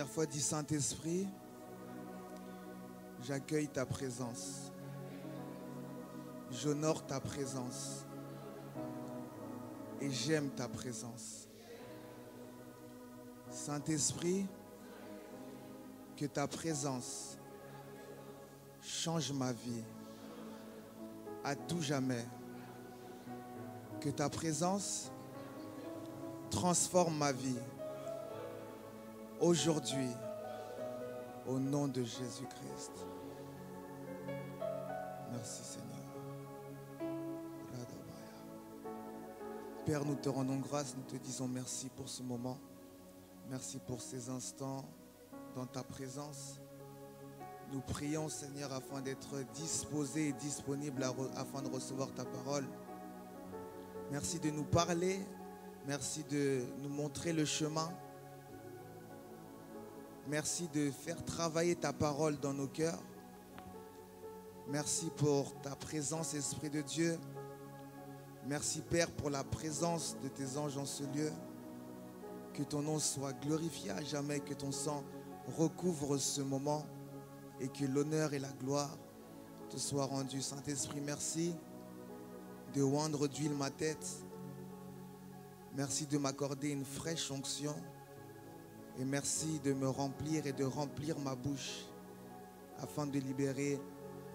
dernière fois, dis Saint-Esprit, j'accueille ta présence. J'honore ta présence. Et j'aime ta présence. Saint-Esprit, que ta présence change ma vie à tout jamais. Que ta présence transforme ma vie aujourd'hui au nom de Jésus-Christ. Merci Seigneur. Père, nous te rendons grâce, nous te disons merci pour ce moment. Merci pour ces instants dans ta présence. Nous prions, Seigneur, afin d'être disposés et disponibles afin de recevoir ta parole. Merci de nous parler. Merci de nous montrer le chemin. Merci de faire travailler ta parole dans nos cœurs. Merci pour ta présence, Esprit de Dieu. Merci, Père, pour la présence de tes anges en ce lieu. Que ton nom soit glorifié à jamais, que ton sang recouvre ce moment et que l'honneur et la gloire te soient rendus. Saint-Esprit, merci de oindre d'huile ma tête. Merci de m'accorder une fraîche onction. Et merci de me remplir et de remplir ma bouche afin de libérer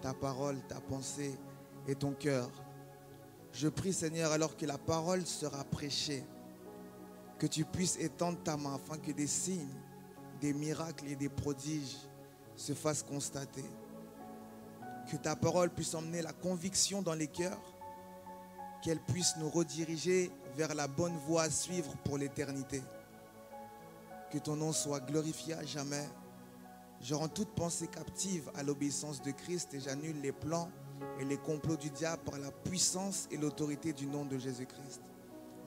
ta parole, ta pensée et ton cœur. Je prie, Seigneur, alors que la parole sera prêchée, que tu puisses étendre ta main afin que des signes, des miracles et des prodiges se fassent constater. Que ta parole puisse emmener la conviction dans les cœurs, qu'elle puisse nous rediriger vers la bonne voie à suivre pour l'éternité. Que ton nom soit glorifié à jamais. Je rends toute pensée captive à l'obéissance de Christ et j'annule les plans et les complots du diable par la puissance et l'autorité du nom de Jésus-Christ.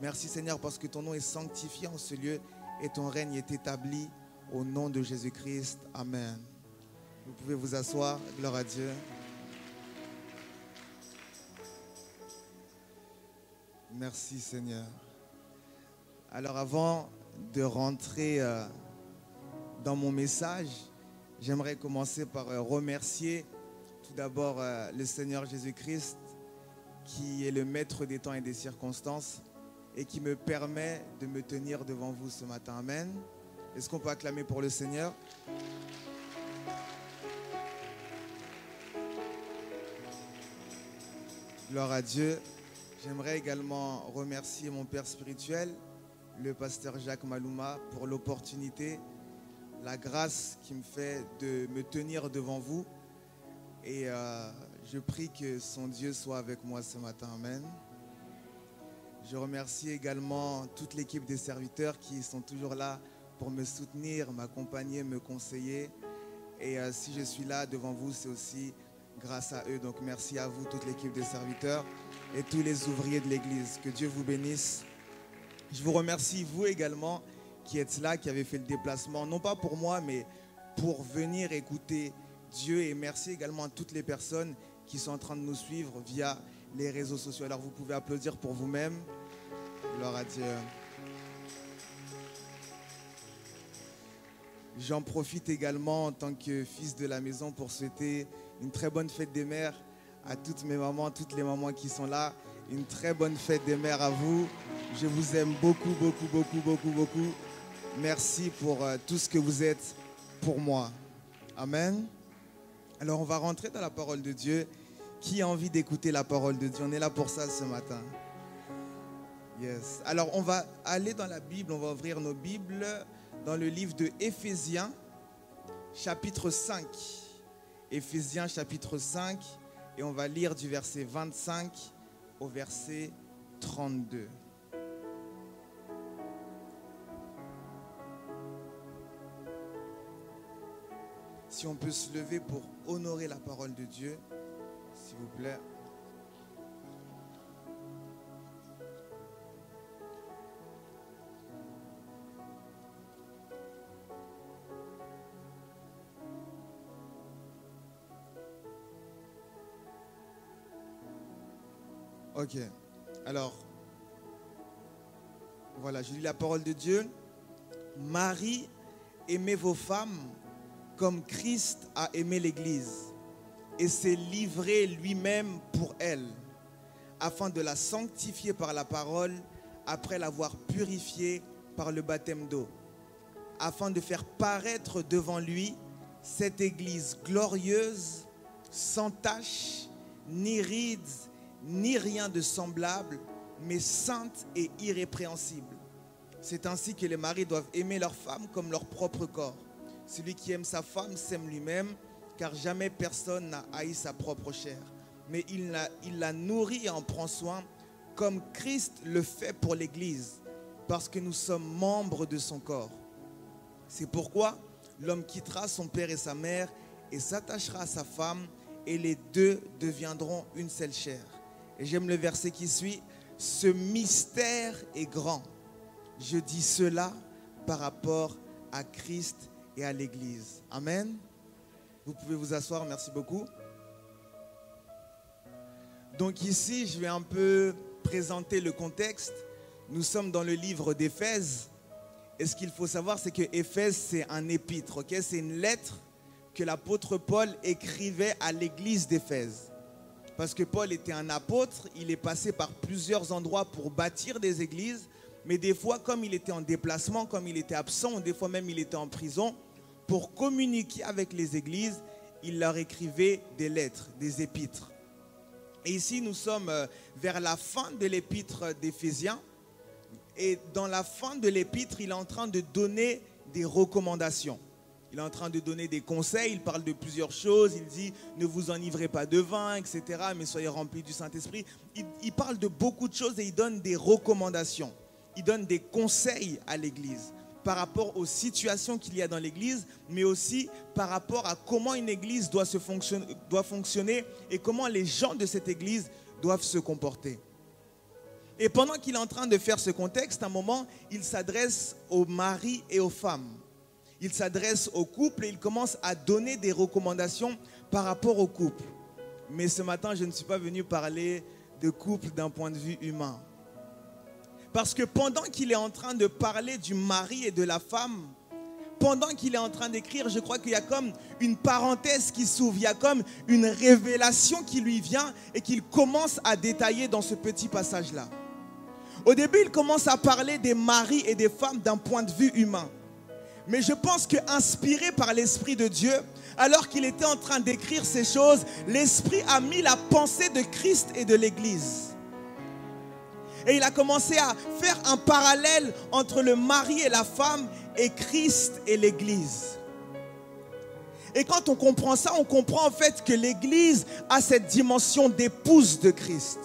Merci Seigneur parce que ton nom est sanctifié en ce lieu et ton règne est établi au nom de Jésus-Christ. Amen. Vous pouvez vous asseoir. Gloire à Dieu. Merci Seigneur. Alors avant de rentrer dans mon message, j'aimerais commencer par remercier tout d'abord le Seigneur Jésus-Christ qui est le maître des temps et des circonstances et qui me permet de me tenir devant vous ce matin. Amen. Est-ce qu'on peut acclamer pour le Seigneur? Gloire à Dieu. J'aimerais également remercier mon père spirituel, le pasteur Jacques Malouma, pour l'opportunité, la grâce qui me fait de me tenir devant vous. Et je prie que son Dieu soit avec moi ce matin. Amen. Je remercie également toute l'équipe des serviteurs qui sont toujours là pour me soutenir, m'accompagner, me conseiller. Et si je suis là devant vous, c'est aussi grâce à eux. Donc merci à vous, toute l'équipe des serviteurs et tous les ouvriers de l'église. Que Dieu vous bénisse. Je vous remercie, vous également, qui êtes là, qui avez fait le déplacement, non pas pour moi, mais pour venir écouter Dieu. Et merci également à toutes les personnes qui sont en train de nous suivre via les réseaux sociaux. Alors vous pouvez applaudir pour vous-même. Gloire à Dieu. J'en profite également en tant que fils de la maison pour souhaiter une très bonne fête des mères à toutes mes mamans, toutes les mamans qui sont là. Une très bonne fête des mères à vous. Je vous aime beaucoup, beaucoup, beaucoup, beaucoup, beaucoup. Merci pour tout ce que vous êtes pour moi. Amen. Alors on va rentrer dans la parole de Dieu. Qui a envie d'écouter la parole de Dieu? On est là pour ça ce matin. Yes. Alors on va aller dans la Bible, on va ouvrir nos Bibles dans le livre de Éphésiens, chapitre 5. Éphésiens, chapitre 5, et on va lire du verset 25 au verset 32. Si on peut se lever pour honorer la parole de Dieu, s'il vous plaît. Ok, alors, voilà, je lis la parole de Dieu. Marie aimez vos femmes comme Christ a aimé l'Église et s'est livré lui-même pour elle, afin de la sanctifier par la parole, après l'avoir purifiée par le baptême d'eau, afin de faire paraître devant lui cette Église glorieuse, sans tache, ni rides, ni rien de semblable, mais sainte et irrépréhensible. C'est ainsi que les maris doivent aimer leur femme comme leur propre corps. Celui qui aime sa femme s'aime lui-même, car jamais personne n'a haï sa propre chair. Mais il la nourrit et en prend soin, comme Christ le fait pour l'Église, parce que nous sommes membres de son corps. C'est pourquoi l'homme quittera son père et sa mère et s'attachera à sa femme, et les deux deviendront une seule chair. Et j'aime le verset qui suit. Ce mystère est grand. Je dis cela par rapport à Christ et à l'Église. Amen. Vous pouvez vous asseoir, merci beaucoup. Donc ici, je vais un peu présenter le contexte. Nous sommes dans le livre d'Éphèse. Et ce qu'il faut savoir, c'est que Éphèse, c'est un épître, okay? C'est une lettre que l'apôtre Paul écrivait à l'église d'Éphèse. Parce que Paul était un apôtre, il est passé par plusieurs endroits pour bâtir des églises, mais des fois, comme il était en déplacement, comme il était absent, des fois même il était en prison, pour communiquer avec les églises, il leur écrivait des lettres, des épîtres. Et ici, nous sommes vers la fin de l'épître d'Éphésiens. Et dans la fin de l'épître, il est en train de donner des recommandations. Il est en train de donner des conseils, il parle de plusieurs choses, il dit ne vous enivrez pas de vin, etc. mais soyez remplis du Saint-Esprit. Il parle de beaucoup de choses et il donne des recommandations. Il donne des conseils à l'Église par rapport aux situations qu'il y a dans l'Église, mais aussi par rapport à comment une Église doit fonctionner et comment les gens de cette Église doivent se comporter. Et pendant qu'il est en train de faire ce contexte, à un moment, il s'adresse aux maris et aux femmes. Il s'adresse au couple et il commence à donner des recommandations par rapport au couple. Mais ce matin, je ne suis pas venu parler de couple d'un point de vue humain. Parce que pendant qu'il est en train de parler du mari et de la femme, pendant qu'il est en train d'écrire, je crois qu'il y a comme une parenthèse qui s'ouvre, il y a comme une révélation qui lui vient et qu'il commence à détailler dans ce petit passage-là. Au début, il commence à parler des maris et des femmes d'un point de vue humain. Mais je pense qu'inspiré par l'Esprit de Dieu, alors qu'il était en train d'écrire ces choses, l'Esprit a mis la pensée de Christ et de l'Église. Et il a commencé à faire un parallèle entre le mari et la femme et Christ et l'Église. Et quand on comprend ça, on comprend en fait que l'Église a cette dimension d'épouse de Christ.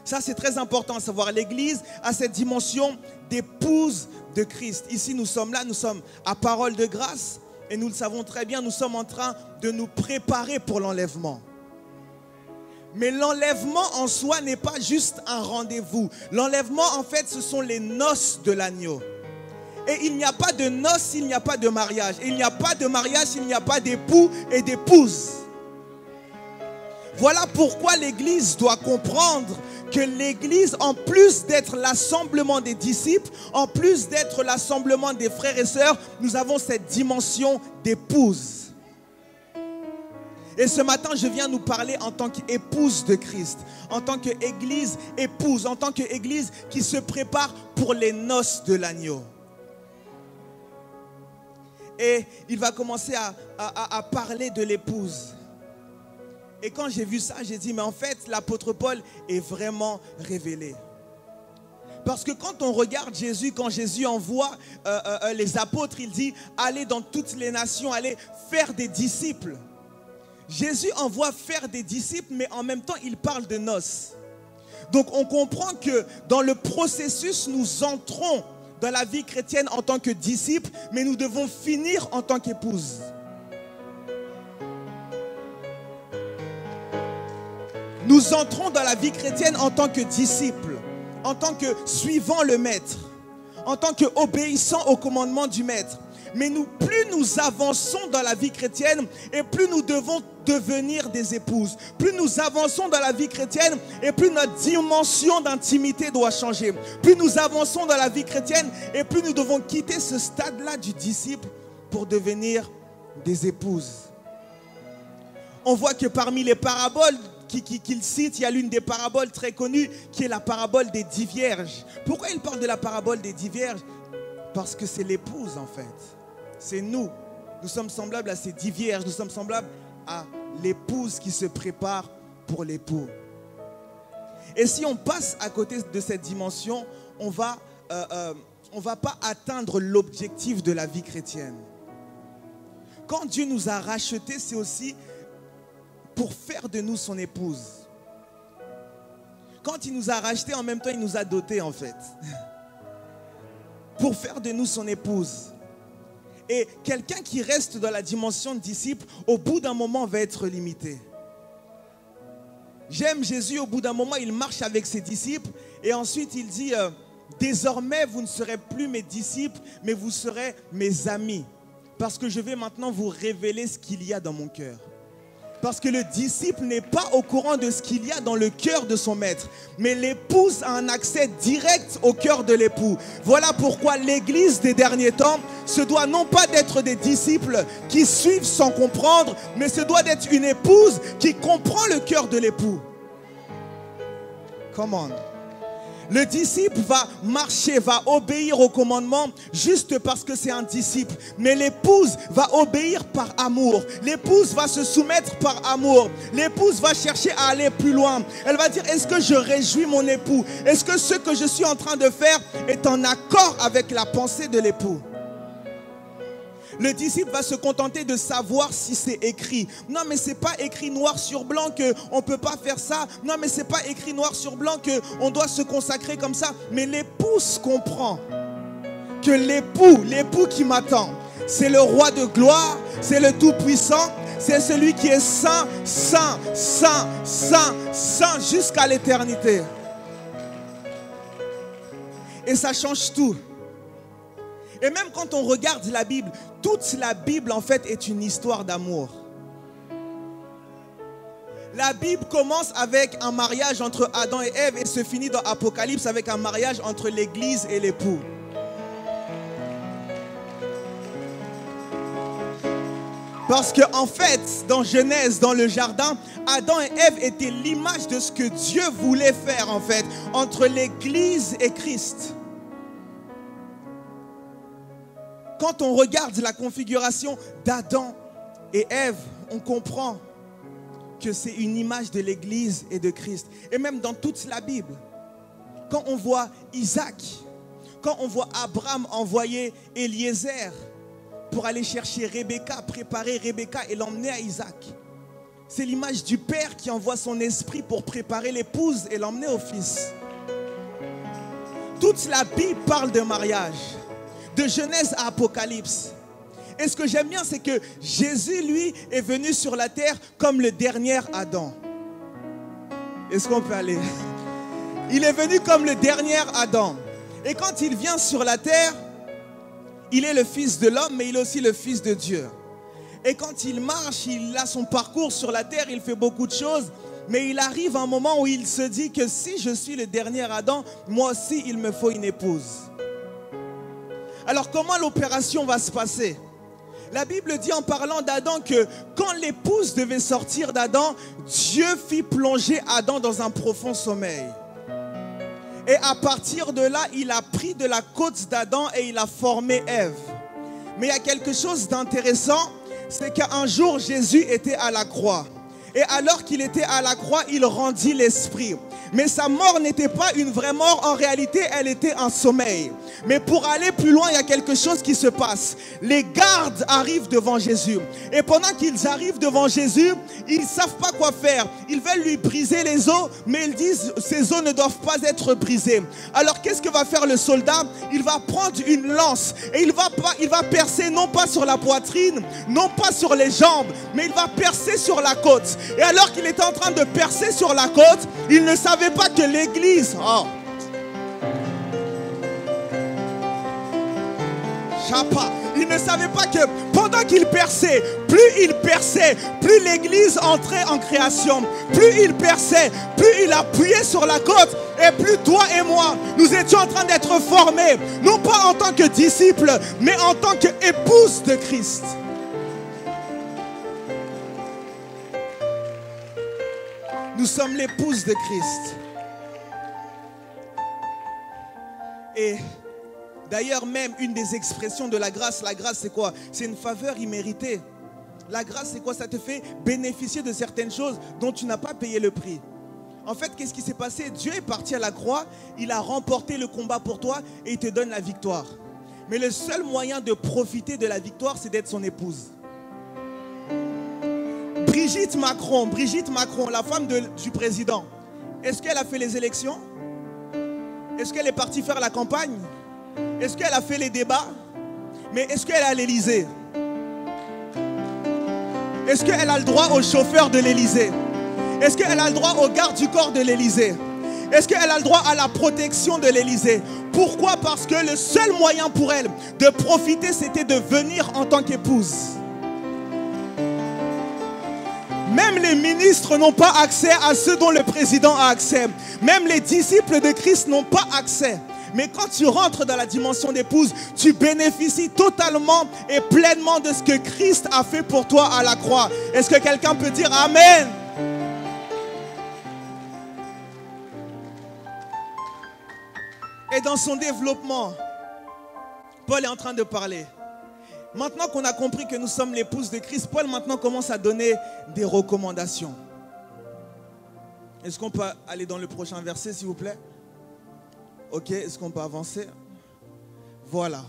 Ça, c'est très important à savoir. L'Église a cette dimension d'épouse de Christ. Ici, nous sommes là, nous sommes à Parole de Grâce. Et nous le savons très bien, nous sommes en train de nous préparer pour l'enlèvement. Mais l'enlèvement en soi n'est pas juste un rendez-vous. L'enlèvement, en fait, ce sont les noces de l'agneau. Et il n'y a pas de noces s'il n'y a pas de mariage. Et il n'y a pas de mariage s'il n'y a pas d'époux et d'épouse. Voilà pourquoi l'Église doit comprendre que l'Église, en plus d'être l'assemblement des disciples, en plus d'être l'assemblement des frères et sœurs, nous avons cette dimension d'épouse. Et ce matin, je viens nous parler en tant qu'épouse de Christ, en tant qu'Église épouse, en tant qu'Église qui se prépare pour les noces de l'agneau. Et il va commencer à parler de l'épouse. Et quand j'ai vu ça, j'ai dit, mais en fait, l'apôtre Paul est vraiment révélé. Parce que quand on regarde Jésus, quand Jésus envoie les apôtres, il dit, allez dans toutes les nations, allez faire des disciples. Jésus envoie faire des disciples, mais en même temps, il parle de noces. Donc, on comprend que dans le processus, nous entrons dans la vie chrétienne en tant que disciples, mais nous devons finir en tant qu'épouse. Nous entrons dans la vie chrétienne en tant que disciples, en tant que suivant le maître, en tant qu'obéissant au commandement du maître. Mais plus nous avançons dans la vie chrétienne et plus nous devons devenir des épouses. Plus nous avançons dans la vie chrétienne et plus notre dimension d'intimité doit changer. Plus nous avançons dans la vie chrétienne et plus nous devons quitter ce stade-là du disciple pour devenir des épouses. On voit que parmi les paraboles qu'il cite, il y a l'une des paraboles très connues qui est la parabole des 10 vierges. Pourquoi il parle de la parabole des 10 vierges? Parce que c'est l'épouse en fait. C'est nous. Nous sommes semblables à ces 10 vierges. Nous sommes semblables à l'épouse qui se prépare pour l'époux. Et si on passe à côté de cette dimension, on va pas atteindre l'objectif de la vie chrétienne. Quand Dieu nous a rachetés, c'est aussi pour faire de nous son épouse. Quand il nous a rachetés, en même temps, il nous a dotés en fait. Pour faire de nous son épouse. Et quelqu'un qui reste dans la dimension de disciple, au bout d'un moment, va être limité. J'aime Jésus, au bout d'un moment, il marche avec ses disciples et ensuite il dit désormais, vous ne serez plus mes disciples, mais vous serez mes amis. Parce que je vais maintenant vous révéler ce qu'il y a dans mon cœur. Parce que le disciple n'est pas au courant de ce qu'il y a dans le cœur de son maître. Mais l'épouse a un accès direct au cœur de l'époux. Voilà pourquoi l'église des derniers temps se doit non pas d'être des disciples qui suivent sans comprendre, mais se doit d'être une épouse qui comprend le cœur de l'époux. Come on. Le disciple va marcher, va obéir au commandement juste parce que c'est un disciple. Mais l'épouse va obéir par amour. L'épouse va se soumettre par amour. L'épouse va chercher à aller plus loin. Elle va dire, est-ce que je réjouis mon époux? Est-ce que ce que je suis en train de faire est en accord avec la pensée de l'époux? Le disciple va se contenter de savoir si c'est écrit. Non, mais c'est pas écrit noir sur blanc qu'on ne peut pas faire ça. Non, mais c'est pas écrit noir sur blanc qu'on doit se consacrer comme ça. Mais l'épouse comprend que l'époux qui m'attend, c'est le roi de gloire, c'est le Tout-Puissant, c'est celui qui est saint, saint, saint, saint, saint jusqu'à l'éternité. Et ça change tout. Et même quand on regarde la Bible, toute la Bible en fait est une histoire d'amour. La Bible commence avec un mariage entre Adam et Ève et se finit dans Apocalypse avec un mariage entre l'église et l'époux. Parce qu'en fait, dans Genèse, dans le jardin, Adam et Ève étaient l'image de ce que Dieu voulait faire en fait entre l'église et Christ. Quand on regarde la configuration d'Adam et Ève, on comprend que c'est une image de l'Église et de Christ. Et même dans toute la Bible, quand on voit Isaac, quand on voit Abraham envoyer Eliezer pour aller chercher Rebecca, préparer Rebecca et l'emmener à Isaac, c'est l'image du Père qui envoie son esprit pour préparer l'épouse et l'emmener au fils. Toute la Bible parle de mariage. De Genèse à Apocalypse. Et ce que j'aime bien, c'est que Jésus, lui, est venu sur la terre comme le dernier Adam. Est-ce qu'on peut aller? Il est venu comme le dernier Adam. Et quand il vient sur la terre, il est le fils de l'homme, mais il est aussi le fils de Dieu. Et quand il marche, il a son parcours sur la terre, il fait beaucoup de choses. Mais il arrive un moment où il se dit que si je suis le dernier Adam, moi aussi, il me faut une épouse. Alors comment l'opération va se passer? La Bible dit en parlant d'Adam que quand l'épouse devait sortir d'Adam, Dieu fit plonger Adam dans un profond sommeil. Et à partir de là, il a pris de la côte d'Adam et il a formé Ève. Mais il y a quelque chose d'intéressant, c'est qu'un jour Jésus était à la croix. Et alors qu'il était à la croix, il rendit l'esprit. Mais sa mort n'était pas une vraie mort, en réalité elle était un sommeil. Mais pour aller plus loin, il y a quelque chose qui se passe. Les gardes arrivent devant Jésus. Et pendant qu'ils arrivent devant Jésus, ils ne savent pas quoi faire. Ils veulent lui briser les os, mais ils disent ces os ne doivent pas être brisés. Alors qu'est-ce que va faire le soldat? Il va prendre une lance et il va percer non pas sur la poitrine, non pas sur les jambes, mais il va percer sur la côte. Et alors qu'il était en train de percer sur la côte, il ne savait pas que l'église... Il Il ne savait pas que pendant qu'il perçait, plus l'église entrait en création, plus il perçait, plus il appuyait sur la côte, et plus toi et moi, nous étions en train d'être formés, non pas en tant que disciples, mais en tant qu'épouses de Christ. Nous sommes l'épouse de Christ. Et d'ailleurs, même une des expressions de la grâce c'est quoi? C'est une faveur imméritée. La grâce, c'est quoi? Ça te fait bénéficier de certaines choses dont tu n'as pas payé le prix. En fait, qu'est-ce qui s'est passé? Dieu est parti à la croix, il a remporté le combat pour toi et il te donne la victoire. Mais le seul moyen de profiter de la victoire, c'est d'être son épouse. Brigitte Macron, la femme du président, est-ce qu'elle a fait les élections? Est-ce qu'elle est partie faire la campagne? Est-ce qu'elle a fait les débats? Mais est-ce qu'elle est à l'Élysée? Est-ce qu'elle a le droit au chauffeur de l'Élysée? Est-ce qu'elle a le droit au garde du corps de l'Élysée? Est-ce qu'elle a le droit à la protection de l'Élysée? Pourquoi? Parce que le seul moyen pour elle de profiter, c'était de venir en tant qu'épouse. Même les ministres n'ont pas accès à ce dont le président a accès. Même les disciples de Christ n'ont pas accès. Mais quand tu rentres dans la dimension d'épouse, tu bénéficies totalement et pleinement de ce que Christ a fait pour toi à la croix. Est-ce que quelqu'un peut dire Amen? Et dans son développement, Paul est en train de parler. Maintenant qu'on a compris que nous sommes l'épouse de Christ, Paul maintenant commence à donner des recommandations. Est-ce qu'on peut aller dans le prochain verset, s'il vous plaît? Ok, est-ce qu'on peut avancer? Voilà.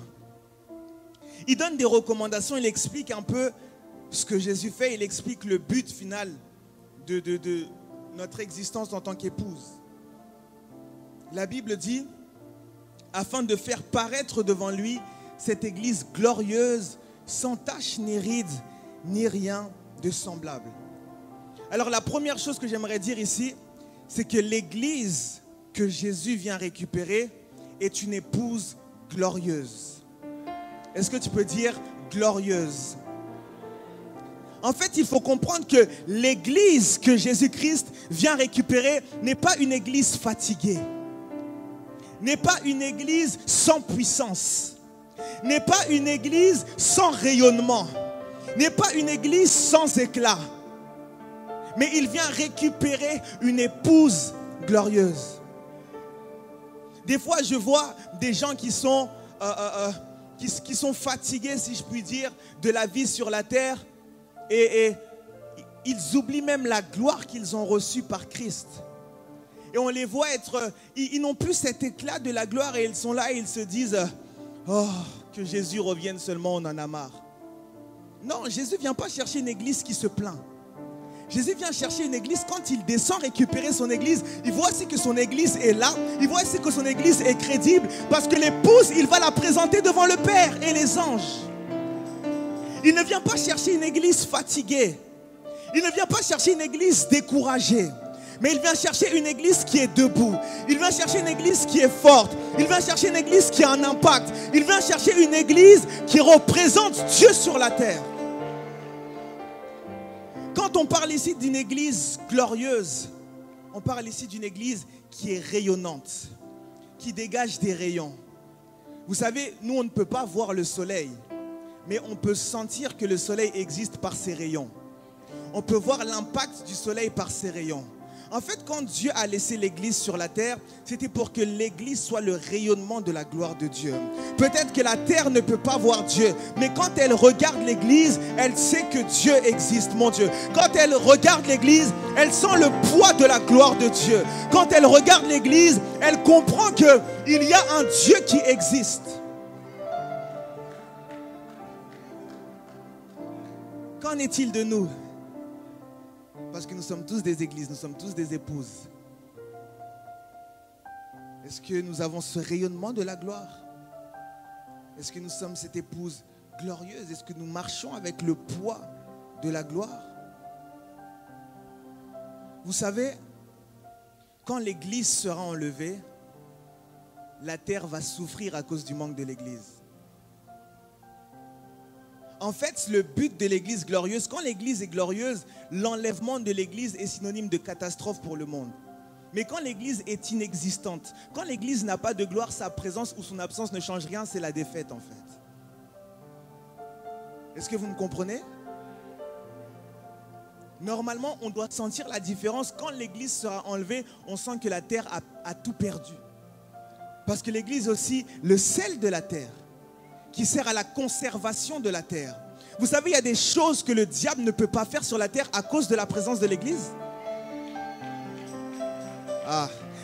Il donne des recommandations, il explique un peu ce que Jésus fait, il explique le but final de notre existence en tant qu'épouse. La Bible dit, afin de faire paraître devant lui cette église glorieuse, sans tache ni ride, ni rien de semblable. Alors la première chose que j'aimerais dire ici, c'est que l'église que Jésus vient récupérer est une épouse glorieuse. Est-ce que tu peux dire glorieuse? En fait, il faut comprendre que l'église que Jésus-Christ vient récupérer n'est pas une église fatiguée, n'est pas une église sans puissance, n'est pas une église sans rayonnement, n'est pas une église sans éclat. Mais il vient récupérer une épouse glorieuse. Des fois, je vois des gens qui sont fatigués, si je puis dire, de la vie sur la terre. Et ils oublient même la gloire qu'ils ont reçue par Christ. Et on les voit être... Ils n'ont plus cet éclat de la gloire et ils sont là et ils se disent... Oh, que Jésus revienne seulement, on en a marre. Non, Jésus ne vient pas chercher une église qui se plaint. Jésus vient chercher une église, quand il descend récupérer son église, il voit aussi que son église est là, il voit aussi que son église est crédible, parce que l'épouse, il va la présenter devant le Père et les anges. Il ne vient pas chercher une église fatiguée, il ne vient pas chercher une église découragée, mais il vient chercher une église qui est debout, il vient chercher une église qui est forte, il vient chercher une église qui a un impact, il vient chercher une église qui représente Dieu sur la terre. Quand on parle ici d'une église glorieuse, on parle ici d'une église qui est rayonnante, qui dégage des rayons. Vous savez, nous on ne peut pas voir le soleil, mais on peut sentir que le soleil existe par ses rayons. On peut voir l'impact du soleil par ses rayons. En fait, quand Dieu a laissé l'église sur la terre, c'était pour que l'église soit le rayonnement de la gloire de Dieu. Peut-être que la terre ne peut pas voir Dieu, mais quand elle regarde l'église, elle sait que Dieu existe, mon Dieu. Quand elle regarde l'église, elle sent le poids de la gloire de Dieu. Quand elle regarde l'église, elle comprend qu'il y a un Dieu qui existe. Qu'en est-il de nous? Parce que nous sommes tous des églises, nous sommes tous des épouses. Est-ce que nous avons ce rayonnement de la gloire? Est-ce que nous sommes cette épouse glorieuse? Est-ce que nous marchons avec le poids de la gloire? Vous savez, quand l'église sera enlevée, la terre va souffrir à cause du manque de l'église. En fait, le but de l'église glorieuse, quand l'église est glorieuse, l'enlèvement de l'église est synonyme de catastrophe pour le monde. Mais quand l'église est inexistante, quand l'église n'a pas de gloire, sa présence ou son absence ne change rien, c'est la défaite en fait. Est-ce que vous me comprenez? Normalement, on doit sentir la différence. Quand l'église sera enlevée, on sent que la terre a tout perdu. Parce que l'église est aussi le sel de la terre, qui sert à la conservation de la terre. Vous savez, il y a des choses que le diable ne peut pas faire sur la terre à cause de la présence de l'église.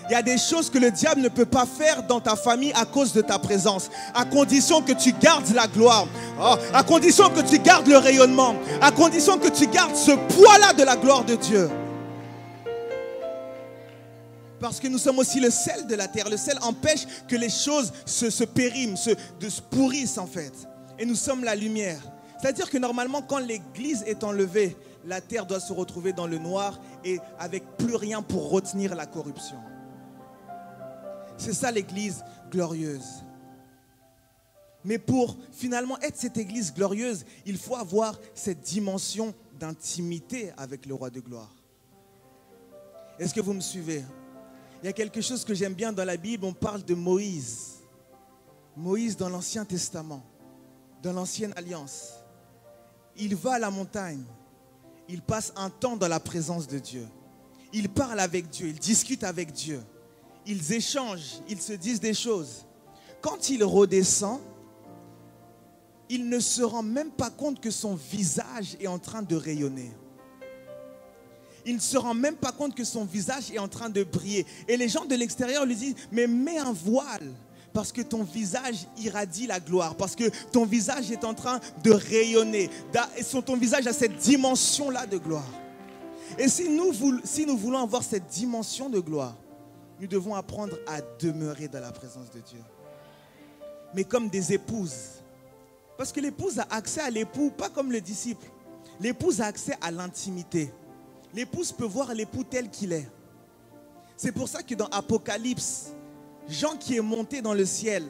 Il y a des choses que le diable ne peut pas faire dans ta famille à cause de ta présence, à condition que tu gardes la gloire, à condition que tu gardes le rayonnement, à condition que tu gardes ce poids-là de la gloire de Dieu. Parce que nous sommes aussi le sel de la terre. Le sel empêche que les choses se périment, se pourrissent en fait. Et nous sommes la lumière. C'est-à-dire que normalement, quand l'église est enlevée, la terre doit se retrouver dans le noir et avec plus rien pour retenir la corruption. C'est ça l'église glorieuse. Mais pour finalement être cette église glorieuse, il faut avoir cette dimension d'intimité avec le roi de gloire. Est-ce que vous me suivez? Il y a quelque chose que j'aime bien dans la Bible, on parle de Moïse. Moïse dans l'Ancien Testament, dans l'Ancienne Alliance. Il va à la montagne, il passe un temps dans la présence de Dieu. Il parle avec Dieu, il discute avec Dieu. Ils échangent, ils se disent des choses. Quand il redescend, il ne se rend même pas compte que son visage est en train de rayonner. Il ne se rend même pas compte que son visage est en train de briller. Et les gens de l'extérieur lui disent, mais mets un voile, parce que ton visage irradie la gloire, parce que ton visage est en train de rayonner. Ton visage a cette dimension-là de gloire. Et si nous voulons avoir cette dimension de gloire, nous devons apprendre à demeurer dans la présence de Dieu. Mais comme des épouses. Parce que l'épouse a accès à l'époux, pas comme le disciple. L'épouse a accès à l'intimité. L'épouse peut voir l'époux tel qu'il est. C'est pour ça que dans Apocalypse, Jean qui est monté dans le ciel,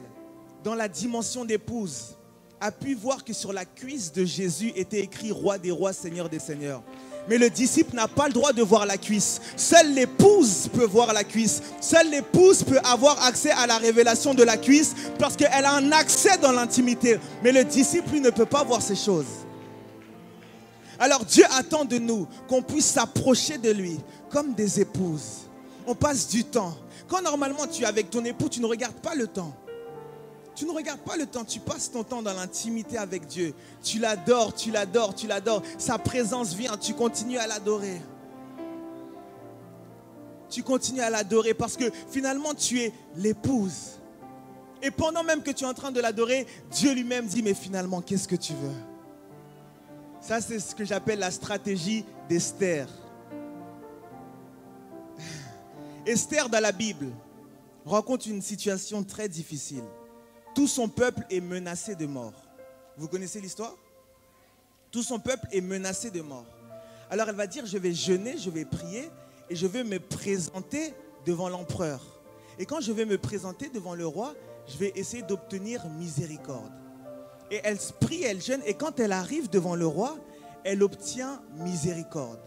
dans la dimension d'épouse, a pu voir que sur la cuisse de Jésus était écrit Roi des rois, Seigneur des seigneurs. Mais le disciple n'a pas le droit de voir la cuisse. Seule l'épouse peut voir la cuisse. Seule l'épouse peut avoir accès à la révélation de la cuisse parce qu'elle a un accès dans l'intimité. Mais le disciple, lui, ne peut pas voir ces choses. Alors Dieu attend de nous qu'on puisse s'approcher de lui comme des épouses. On passe du temps. Quand normalement tu es avec ton époux, tu ne regardes pas le temps. Tu ne regardes pas le temps, tu passes ton temps dans l'intimité avec Dieu. Tu l'adores, tu l'adores, tu l'adores. Sa présence vient, tu continues à l'adorer. Tu continues à l'adorer parce que finalement tu es l'épouse. Et pendant même que tu es en train de l'adorer, Dieu lui-même dit, mais finalement, qu'est-ce que tu veux? Ça, c'est ce que j'appelle la stratégie d'Esther. Esther, dans la Bible, rencontre une situation très difficile. Tout son peuple est menacé de mort. Vous connaissez l'histoire? Tout son peuple est menacé de mort. Alors elle va dire, je vais jeûner, je vais prier et je vais me présenter devant l'empereur. Et quand je vais me présenter devant le roi, je vais essayer d'obtenir miséricorde. Et elle prie, elle jeûne, et quand elle arrive devant le roi, elle obtient miséricorde.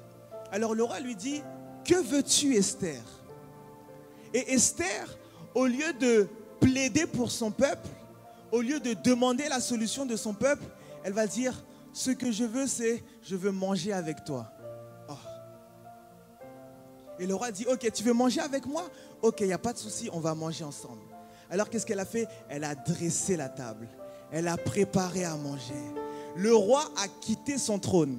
Alors le roi lui dit, que veux-tu, Esther? Et Esther, au lieu de plaider pour son peuple, au lieu de demander la solution de son peuple, elle va dire, ce que je veux, c'est, je veux manger avec toi. Oh. Et le roi dit, ok, tu veux manger avec moi? Ok, il n'y a pas de souci, on va manger ensemble. Alors qu'est-ce qu'elle a fait? Elle a dressé la table. Elle a préparé à manger. Le roi a quitté son trône.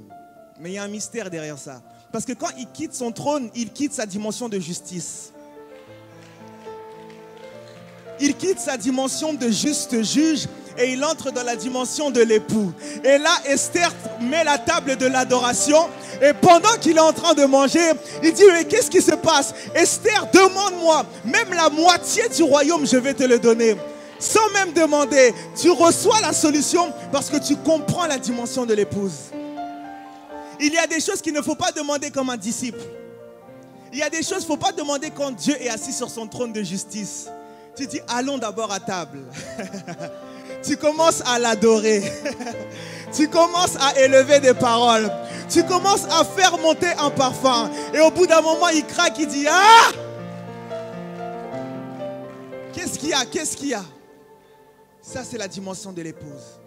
Mais il y a un mystère derrière ça. Parce que quand il quitte son trône, il quitte sa dimension de justice. Il quitte sa dimension de juste juge et il entre dans la dimension de l'époux. Et là, Esther met la table de l'adoration. Et pendant qu'il est en train de manger, il dit, mais qu'est-ce qui se passe? Esther, demande-moi, même la moitié du royaume, je vais te le donner. Sans même demander, tu reçois la solution parce que tu comprends la dimension de l'épouse. Il y a des choses qu'il ne faut pas demander comme un disciple. Il y a des choses qu'il ne faut pas demander quand Dieu est assis sur son trône de justice. Tu dis, allons d'abord à table. Tu commences à l'adorer. Tu commences à élever des paroles. Tu commences à faire monter un parfum. Et au bout d'un moment, il craque, il dit, ah! Qu'est-ce qu'il y a? Qu'est-ce qu'il y a? Ça, c'est la dimension de l'épouse.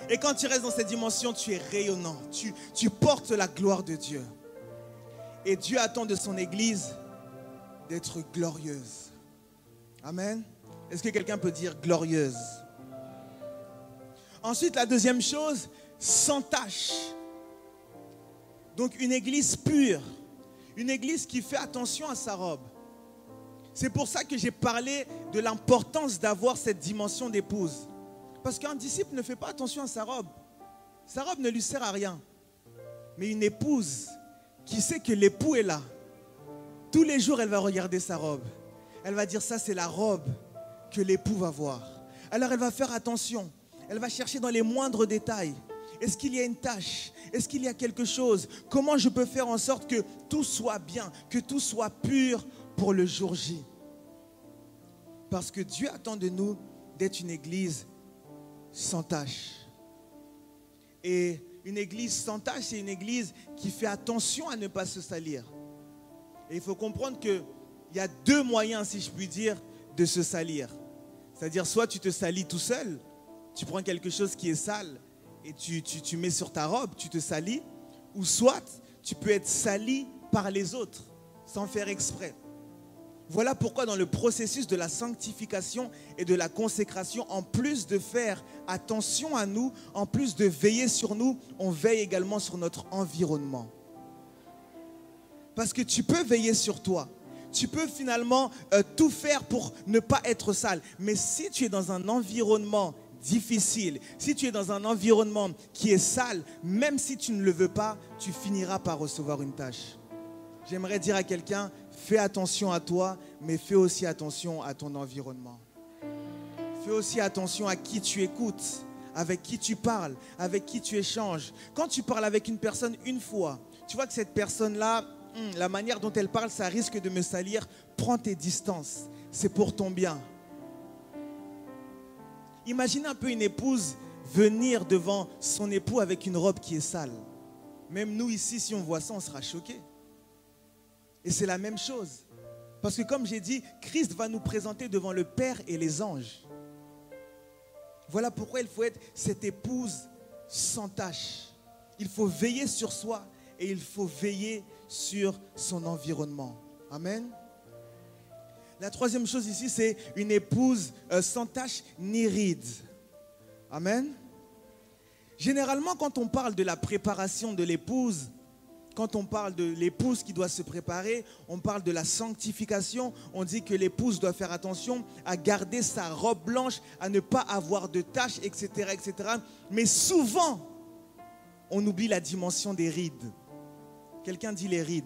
Et quand tu restes dans cette dimension, tu es rayonnant. Tu portes la gloire de Dieu. Et Dieu attend de son Église d'être glorieuse. Amen. Est-ce que quelqu'un peut dire glorieuse? Ensuite, la deuxième chose, sans tache. Donc une église pure. Une église qui fait attention à sa robe. C'est pour ça que j'ai parlé de l'importance d'avoir cette dimension d'épouse. Parce qu'un disciple ne fait pas attention à sa robe. Sa robe ne lui sert à rien. Mais une épouse qui sait que l'époux est là, tous les jours, elle va regarder sa robe. Elle va dire, ça, c'est la robe que l'époux va voir. Alors, elle va faire attention. Elle va chercher dans les moindres détails. Est-ce qu'il y a une tâche? Est-ce qu'il y a quelque chose? Comment je peux faire en sorte que tout soit bien, que tout soit pur pour le jour J? Parce que Dieu attend de nous d'être une église sans tâche. Et une église sans tâche, c'est une église qui fait attention à ne pas se salir. Et il faut comprendre qu'il y a deux moyens, si je puis dire, de se salir. C'est-à-dire, soit tu te salis tout seul, tu prends quelque chose qui est sale et tu mets sur ta robe, tu te salis, ou soit tu peux être sali par les autres, sans faire exprès. Voilà pourquoi dans le processus de la sanctification et de la consécration, en plus de faire attention à nous, en plus de veiller sur nous, on veille également sur notre environnement. Parce que tu peux veiller sur toi. Tu peux finalement tout faire pour ne pas être sale. Mais si tu es dans un environnement difficile, si tu es dans un environnement qui est sale, même si tu ne le veux pas, tu finiras par recevoir une tâche. J'aimerais dire à quelqu'un, fais attention à toi, mais fais aussi attention à ton environnement. Fais aussi attention à qui tu écoutes, avec qui tu parles, avec qui tu échanges. Quand tu parles avec une personne une fois, tu vois que cette personne-là, la manière dont elle parle, ça risque de me salir. Prends tes distances, c'est pour ton bien. Imagine un peu une épouse venir devant son époux avec une robe qui est sale. Même nous ici, si on voit ça, on sera choqués. Et c'est la même chose. Parce que comme j'ai dit, Christ va nous présenter devant le Père et les anges. Voilà pourquoi il faut être cette épouse sans tache. Il faut veiller sur soi et il faut veiller sur son environnement. Amen. La troisième chose ici, c'est une épouse sans tache ni ride. Amen. Généralement, quand on parle de la préparation de l'épouse, quand on parle de l'épouse qui doit se préparer, on parle de la sanctification. On dit que l'épouse doit faire attention à garder sa robe blanche, à ne pas avoir de taches, etc., etc. Mais souvent, on oublie la dimension des rides. Quelqu'un dit les rides.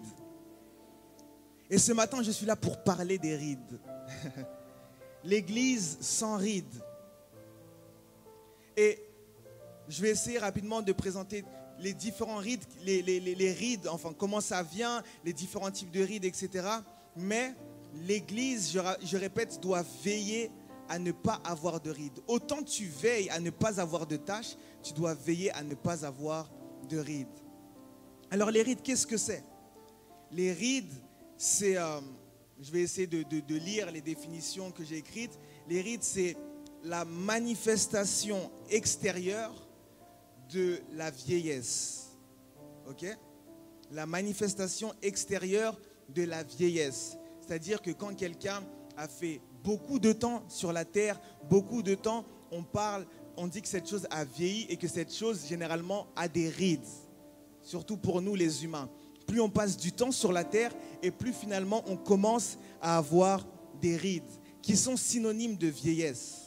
Et ce matin, je suis là pour parler des rides. L'église sans rides. Et je vais essayer rapidement de présenter les différents rides, les rides, enfin comment ça vient, les différents types de rides, etc. Mais l'église, je répète, doit veiller à ne pas avoir de rides. Autant tu veilles à ne pas avoir de taches, tu dois veiller à ne pas avoir de rides. Alors les rides, qu'est-ce que c'est? Les rides, c'est, je vais essayer de lire les définitions que j'ai écrites. Les rides, c'est la manifestation extérieure de la vieillesse. Ok? La manifestation extérieure de la vieillesse. C'est-à-dire que quand quelqu'un a fait beaucoup de temps sur la terre, beaucoup de temps, on dit que cette chose a vieilli et que cette chose généralement a des rides. Surtout pour nous les humains. Plus on passe du temps sur la terre et plus finalement on commence à avoir des rides qui sont synonymes de vieillesse.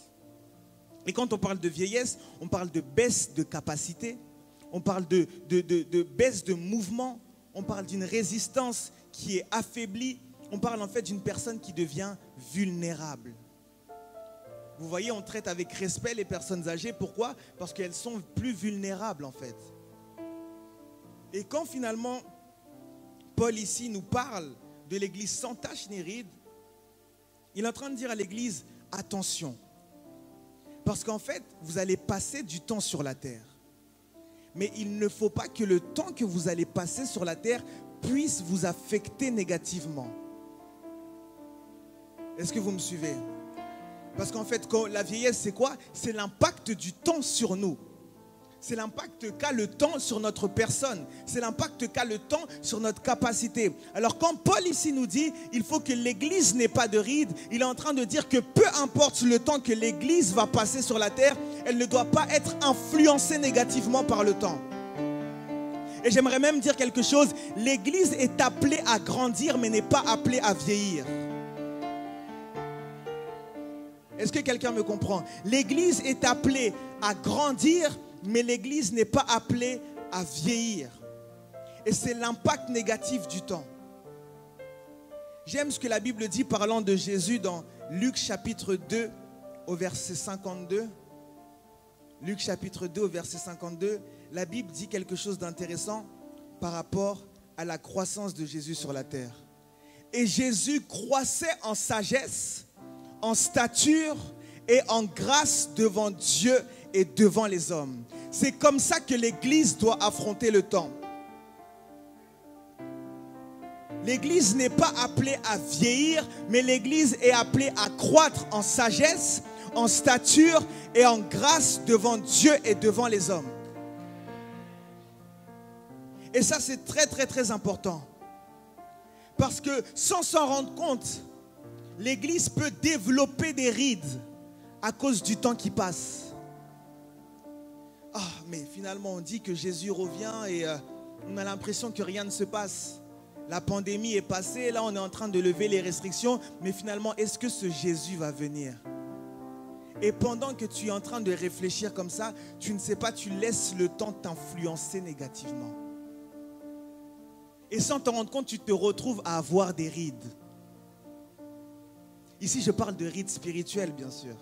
Et quand on parle de vieillesse, on parle de baisse de capacité, on parle de baisse de mouvement, on parle d'une résistance qui est affaiblie, on parle en fait d'une personne qui devient vulnérable. Vous voyez, on traite avec respect les personnes âgées. Pourquoi? Parce qu'elles sont plus vulnérables en fait. Et quand finalement Paul ici nous parle de l'église sans tache ni ride, il est en train de dire à l'église, attention. Parce qu'en fait, vous allez passer du temps sur la terre. Mais il ne faut pas que le temps que vous allez passer sur la terre puisse vous affecter négativement. Est-ce que vous me suivez? Parce qu'en fait, la vieillesse, c'est quoi? C'est l'impact du temps sur nous. C'est l'impact qu'a le temps sur notre personne. C'est l'impact qu'a le temps sur notre capacité. Alors quand Paul ici nous dit, il faut que l'Église n'ait pas de rides, il est en train de dire que peu importe le temps que l'Église va passer sur la terre, elle ne doit pas être influencée négativement par le temps. Et j'aimerais même dire quelque chose, l'Église est appelée à grandir, mais n'est pas appelée à vieillir. Est-ce que quelqu'un me comprend? L'Église est appelée à grandir, mais l'Église n'est pas appelée à vieillir. Et c'est l'impact négatif du temps. J'aime ce que la Bible dit parlant de Jésus dans Luc chapitre 2 au verset 52. Luc chapitre 2 au verset 52, la Bible dit quelque chose d'intéressant par rapport à la croissance de Jésus sur la terre. Et Jésus croissait en sagesse, en stature et en grâce devant Dieu et devant les hommes. C'est comme ça que l'Église doit affronter le temps. L'Église n'est pas appelée à vieillir, mais l'Église est appelée à croître en sagesse, en stature et en grâce devant Dieu et devant les hommes. Et ça, c'est très, très, très important. Parce que sans s'en rendre compte, l'Église peut développer des rides à cause du temps qui passe. Ah, mais finalement, on dit que Jésus revient et on a l'impression que rien ne se passe. La pandémie est passée, là on est en train de lever les restrictions, mais finalement, est-ce que ce Jésus va venir? Et pendant que tu es en train de réfléchir comme ça, tu ne sais pas, tu laisses le temps t'influencer négativement. Et sans t'en rendre compte, tu te retrouves à avoir des rides. Ici, je parle de rides spirituelles, bien sûr.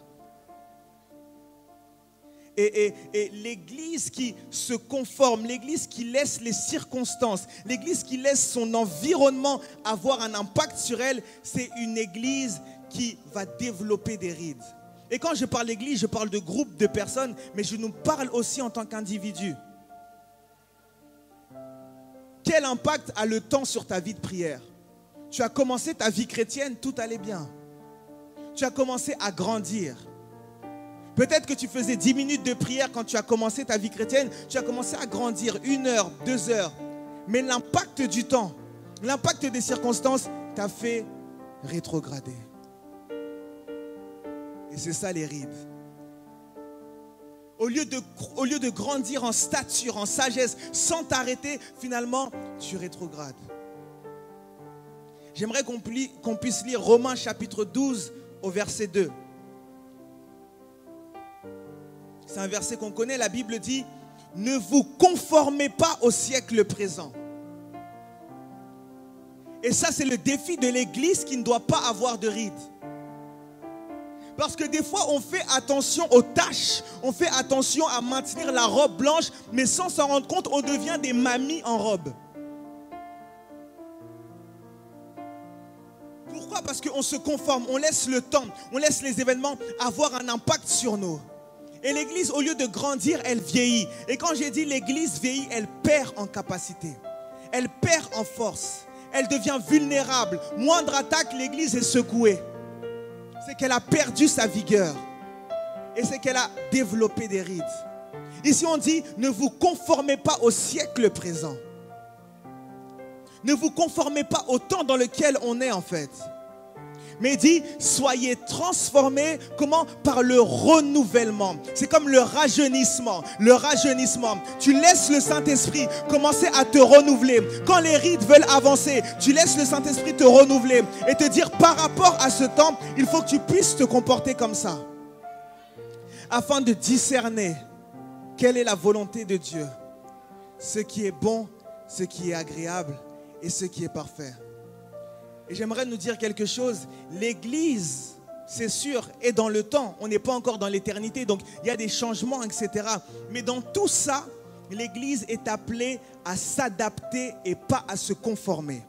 Et l'Église qui se conforme, l'Église qui laisse les circonstances, l'Église qui laisse son environnement avoir un impact sur elle, c'est une Église qui va développer des rides. Et quand je parle d'Église, je parle de groupe de personnes, mais je nous parle aussi en tant qu'individu. Quel impact a le temps sur ta vie de prière? Tu as commencé ta vie chrétienne, tout allait bien. Tu as commencé à grandir. Peut-être que tu faisais 10 minutes de prière quand tu as commencé ta vie chrétienne. Tu as commencé à grandir 1 heure, 2 heures. Mais l'impact du temps, l'impact des circonstances t'a fait rétrograder. Et c'est ça les rides. Au lieu de grandir en stature, en sagesse, sans t'arrêter, finalement, tu rétrogrades. J'aimerais qu'on puisse lire Romains chapitre 12 au verset 2. C'est un verset qu'on connaît, la Bible dit « Ne vous conformez pas au siècle présent ». Et ça, c'est le défi de l'Église qui ne doit pas avoir de rides. Parce que des fois, on fait attention aux tâches, on fait attention à maintenir la robe blanche, mais sans s'en rendre compte, on devient des mamies en robe. Pourquoi? Parce qu'on se conforme, on laisse le temps, on laisse les événements avoir un impact sur nous. Et l'Église, au lieu de grandir, elle vieillit. Et quand j'ai dit l'Église vieillit, elle perd en capacité. Elle perd en force. Elle devient vulnérable. Moindre attaque, l'Église est secouée. C'est qu'elle a perdu sa vigueur. Et c'est qu'elle a développé des rides. Ici, on dit, ne vous conformez pas au siècle présent. Ne vous conformez pas au temps dans lequel on est en fait. Mais il dit, soyez transformés, comment? Par le renouvellement. C'est comme le rajeunissement. Le rajeunissement. Tu laisses le Saint-Esprit commencer à te renouveler. Quand les rides veulent avancer, tu laisses le Saint-Esprit te renouveler et te dire, par rapport à ce temps, il faut que tu puisses te comporter comme ça. Afin de discerner quelle est la volonté de Dieu. Ce qui est bon, ce qui est agréable et ce qui est parfait. Et j'aimerais nous dire quelque chose. L'Église, c'est sûr, est dans le temps. On n'est pas encore dans l'éternité, donc il y a des changements, etc. Mais dans tout ça, l'Église est appelée à s'adapter et pas à se conformer.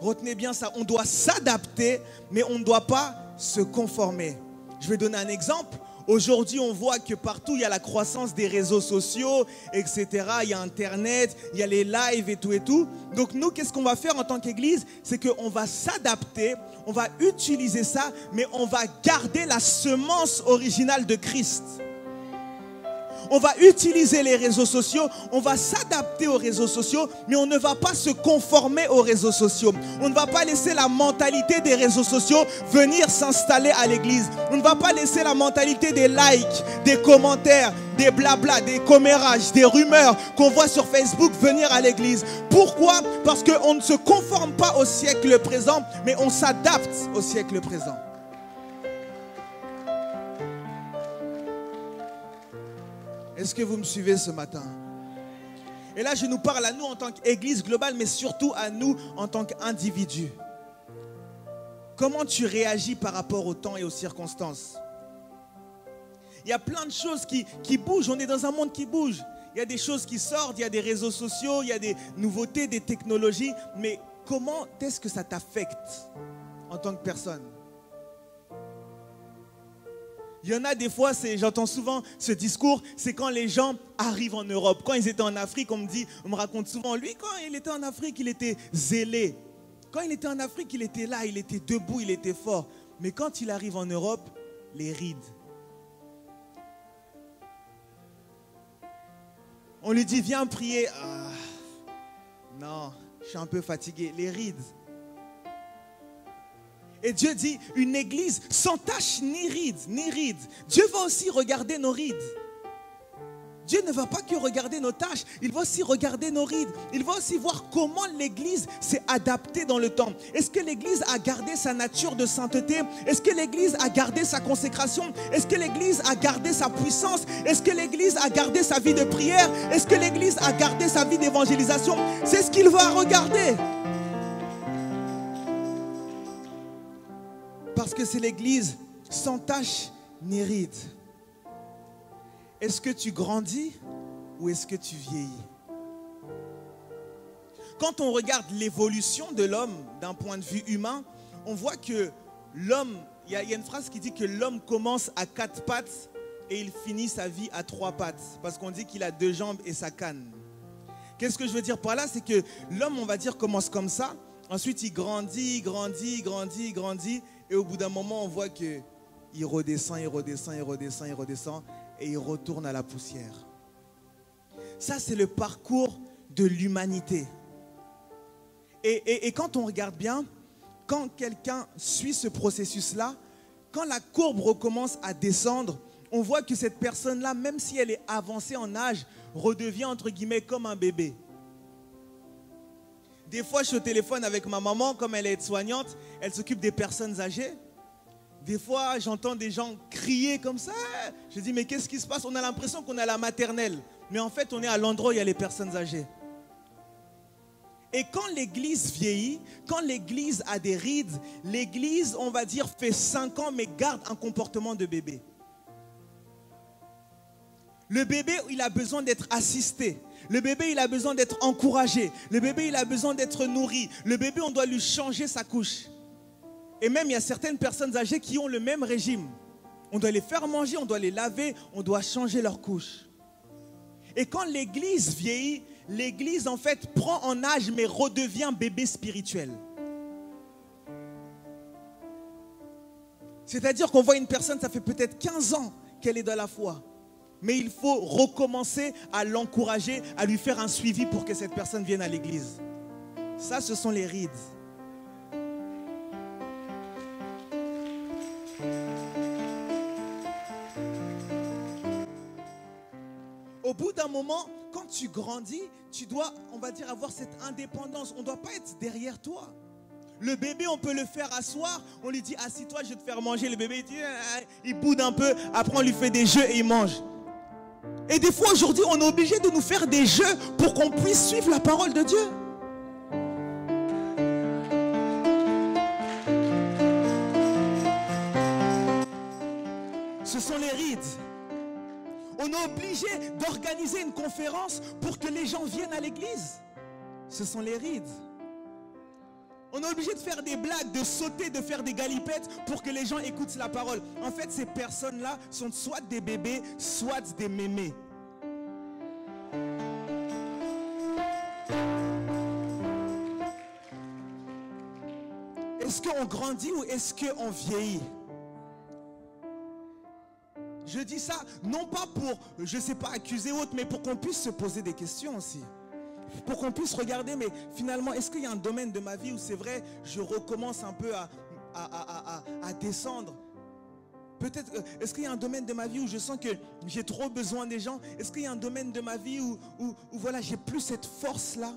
Retenez bien ça. On doit s'adapter, mais on ne doit pas se conformer. Je vais donner un exemple. Aujourd'hui, on voit que partout, il y a la croissance des réseaux sociaux, etc. Il y a Internet, il y a les lives et tout et tout. Donc nous, qu'est-ce qu'on va faire en tant qu'Église? C'est qu'on va s'adapter, on va utiliser ça, mais on va garder la semence originale de Christ. On va utiliser les réseaux sociaux, on va s'adapter aux réseaux sociaux, mais on ne va pas se conformer aux réseaux sociaux. On ne va pas laisser la mentalité des réseaux sociaux venir s'installer à l'église. On ne va pas laisser la mentalité des likes, des commentaires, des blabla, des commérages, des rumeurs qu'on voit sur Facebook venir à l'église. Pourquoi? Parce qu'on ne se conforme pas au siècle présent, mais on s'adapte au siècle présent. Est-ce que vous me suivez ce matin? Et là, je nous parle à nous en tant qu'Église globale, mais surtout à nous en tant qu'individus. Comment tu réagis par rapport au temps et aux circonstances? Il y a plein de choses qui bougent. On est dans un monde qui bouge. Il y a des choses qui sortent, il y a des réseaux sociaux, il y a des nouveautés, des technologies. Mais comment est-ce que ça t'affecte en tant que personne? Il y en a des fois, j'entends souvent ce discours, c'est quand les gens arrivent en Europe. Quand ils étaient en Afrique, on me raconte souvent, lui, quand il était en Afrique, il était zélé. Quand il était en Afrique, il était là, il était debout, il était fort. Mais quand il arrive en Europe, les rides. On lui dit, viens prier. Ah, non, je suis un peu fatigué. Les rides. Et Dieu dit, une église sans tache ni rides. Dieu va aussi regarder nos rides. Dieu ne va pas que regarder nos tâches, il va aussi regarder nos rides. Il va aussi voir comment l'église s'est adaptée dans le temps. Est-ce que l'église a gardé sa nature de sainteté? Est-ce que l'église a gardé sa consécration? Est-ce que l'église a gardé sa puissance? Est-ce que l'église a gardé sa vie de prière? Est-ce que l'église a gardé sa vie d'évangélisation? C'est ce qu'il va regarder. Parce que c'est l'église sans tache ni ride. Est-ce que tu grandis ou est-ce que tu vieillis? Quand on regarde l'évolution de l'homme d'un point de vue humain, on voit que l'homme, il y a une phrase qui dit que l'homme commence à 4 pattes et il finit sa vie à 3 pattes. Parce qu'on dit qu'il a 2 jambes et sa canne. Qu'est-ce que je veux dire par là? C'est que l'homme, on va dire, commence comme ça. Ensuite, il grandit. Et au bout d'un moment, on voit qu'il redescend, et il retourne à la poussière. Ça, c'est le parcours de l'humanité. Et quand on regarde bien, quand quelqu'un suit ce processus-là, quand la courbe recommence à descendre, on voit que cette personne-là, même si elle est avancée en âge, redevient entre guillemets comme un bébé. Des fois, je suis au téléphone avec ma maman, comme elle est aide-soignante, elle s'occupe des personnes âgées. Des fois, j'entends des gens crier comme ça. Je dis, mais qu'est-ce qui se passe? On a l'impression qu'on est à la maternelle. Mais en fait, on est à l'endroit où il y a les personnes âgées. Et quand l'église vieillit, quand l'église a des rides, l'église, on va dire, fait 5 ans, mais garde un comportement de bébé. Le bébé, il a besoin d'être assisté. Le bébé, il a besoin d'être encouragé. Le bébé, il a besoin d'être nourri. Le bébé, on doit lui changer sa couche. Et même, il y a certaines personnes âgées qui ont le même régime. On doit les faire manger, on doit les laver, on doit changer leur couche. Et quand l'église vieillit, l'église, en fait, prend en âge, mais redevient bébé spirituel. C'est-à-dire qu'on voit une personne, ça fait peut-être 15 ans qu'elle est dans la foi. Mais il faut recommencer à l'encourager, à lui faire un suivi pour que cette personne vienne à l'église. Ça, ce sont les rides. Au bout d'un moment, quand tu grandis, tu dois, on va dire, avoir cette indépendance. On ne doit pas être derrière toi. Le bébé, on peut le faire asseoir. On lui dit, assis-toi, je vais te faire manger. Le bébé, il boude un peu. Après, on lui fait des jeux et il mange. Et des fois, aujourd'hui, on est obligé de nous faire des jeux pour qu'on puisse suivre la parole de Dieu. Ce sont les rides. On est obligé d'organiser une conférence pour que les gens viennent à l'église. Ce sont les rides. On est obligé de faire des blagues, de sauter, de faire des galipettes pour que les gens écoutent la parole. En fait, ces personnes-là sont soit des bébés, soit des mémés. Est-ce qu'on grandit ou est-ce qu'on vieillit? Je dis ça non pas pour, je ne sais pas, accuser autre, mais pour qu'on puisse se poser des questions aussi. Pour qu'on puisse regarder, mais finalement, est-ce qu'il y a un domaine de ma vie où c'est vrai, je recommence un peu à descendre? Peut-être, est-ce qu'il y a un domaine de ma vie où je sens que j'ai trop besoin des gens? Est-ce qu'il y a un domaine de ma vie où voilà, j'ai plus cette force-là?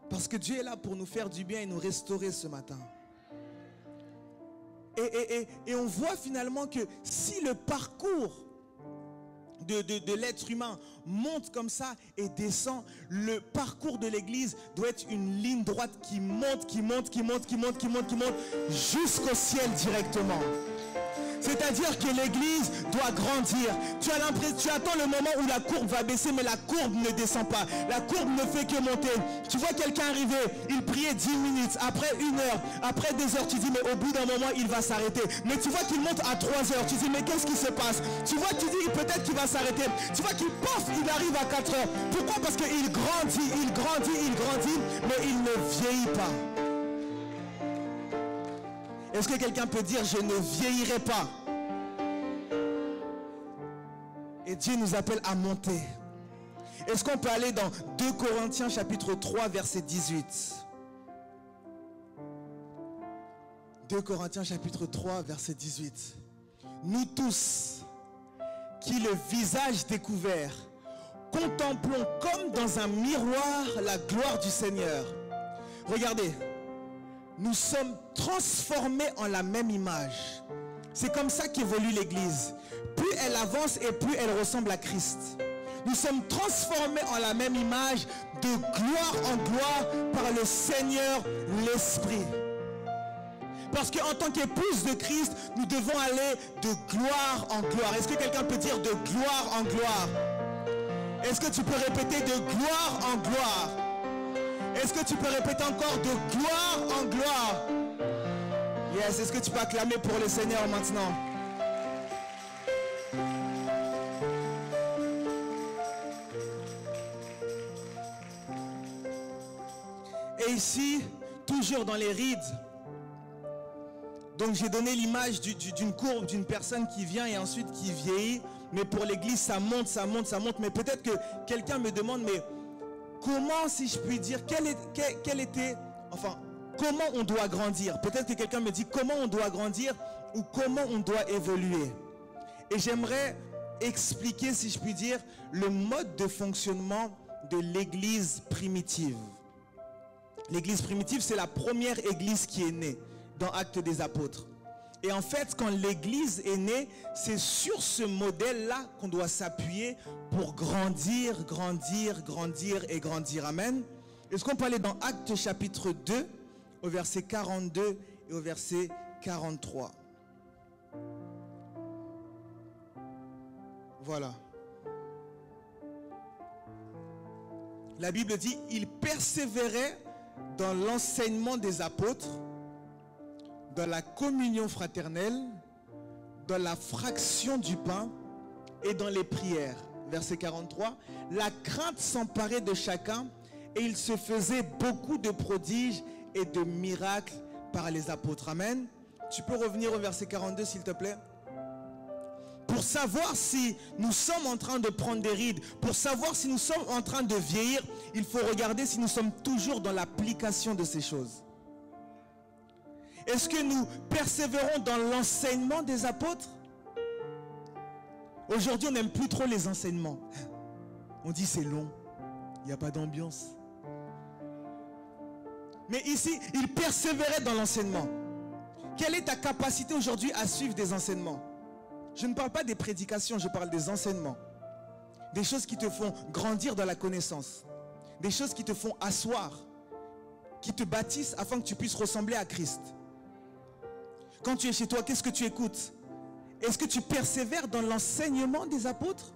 Parce que Dieu est là pour nous faire du bien et nous restaurer ce matin. Et on voit finalement que si le parcours de l'être humain monte comme ça et descend, le parcours de l'église doit être une ligne droite qui monte jusqu'au ciel directement. C'est-à-dire que l'église doit grandir. Tu attends le moment où la courbe va baisser, mais la courbe ne descend pas. La courbe ne fait que monter. Tu vois quelqu'un arriver, il priait 10 minutes, après 1 heure, après 2 heures, tu dis, mais au bout d'un moment, il va s'arrêter. Mais tu vois qu'il monte à 3 heures, tu dis, mais qu'est-ce qui se passe? Tu vois, tu dis, peut-être qu'il va s'arrêter. Tu vois qu'il paf, il arrive à 4 heures. Pourquoi? Parce qu'il grandit, mais il ne vieillit pas. Est-ce que quelqu'un peut dire, je ne vieillirai pas? Et Dieu nous appelle à monter. Est-ce qu'on peut aller dans 2 Corinthiens chapitre 3 verset 18? 2 Corinthiens chapitre 3 verset 18. Nous tous, qui le visage découvert, contemplons comme dans un miroir la gloire du Seigneur. Regardez. Nous sommes transformés en la même image. C'est comme ça qu'évolue l'Église. Plus elle avance et plus elle ressemble à Christ. Nous sommes transformés en la même image de gloire en gloire par le Seigneur l'Esprit. Parce qu'en tant qu'épouse de Christ, nous devons aller de gloire en gloire. Est-ce que quelqu'un peut dire de gloire en gloire? Est-ce que tu peux répéter de gloire en gloire? Est-ce que tu peux répéter encore de gloire en gloire? Yes, est-ce que tu peux acclamer pour le Seigneur maintenant? Et ici, toujours dans les rides, donc j'ai donné l'image d'une courbe, d'une personne qui vient et ensuite qui vieillit, mais pour l'église ça monte, mais peut-être que quelqu'un me demande, mais comment, si je puis dire, comment on doit grandir? Peut-être que quelqu'un me dit comment on doit grandir ou comment on doit évoluer. Et j'aimerais expliquer, si je puis dire, le mode de fonctionnement de l'église primitive. L'église primitive, c'est la première église qui est née dans Actes des Apôtres. Et en fait, quand l'église est née, c'est sur ce modèle-là qu'on doit s'appuyer pour grandir. Amen. Est-ce qu'on peut aller dans Actes chapitre 2, au verset 42 et au verset 43? Voilà. La Bible dit, il persévérait dans l'enseignement des apôtres, dans la communion fraternelle, dans la fraction du pain et dans les prières. Verset 43. La crainte s'emparait de chacun et il se faisait beaucoup de prodiges et de miracles par les apôtres. Amen. Tu peux revenir au verset 42 s'il te plaît? Pour savoir si nous sommes en train de prendre des rides, pour savoir si nous sommes en train de vieillir, il faut regarder si nous sommes toujours dans l'application de ces choses. Est-ce que nous persévérons dans l'enseignement des apôtres? Aujourd'hui, on n'aime plus trop les enseignements. On dit c'est long, il n'y a pas d'ambiance. Mais ici, il persévérait dans l'enseignement. Quelle est ta capacité aujourd'hui à suivre des enseignements? Je ne parle pas des prédications, je parle des enseignements. Des choses qui te font grandir dans la connaissance. Des choses qui te font asseoir, qui te bâtissent afin que tu puisses ressembler à Christ. Quand tu es chez toi, qu'est-ce que tu écoutes? Est-ce que tu persévères dans l'enseignement des apôtres?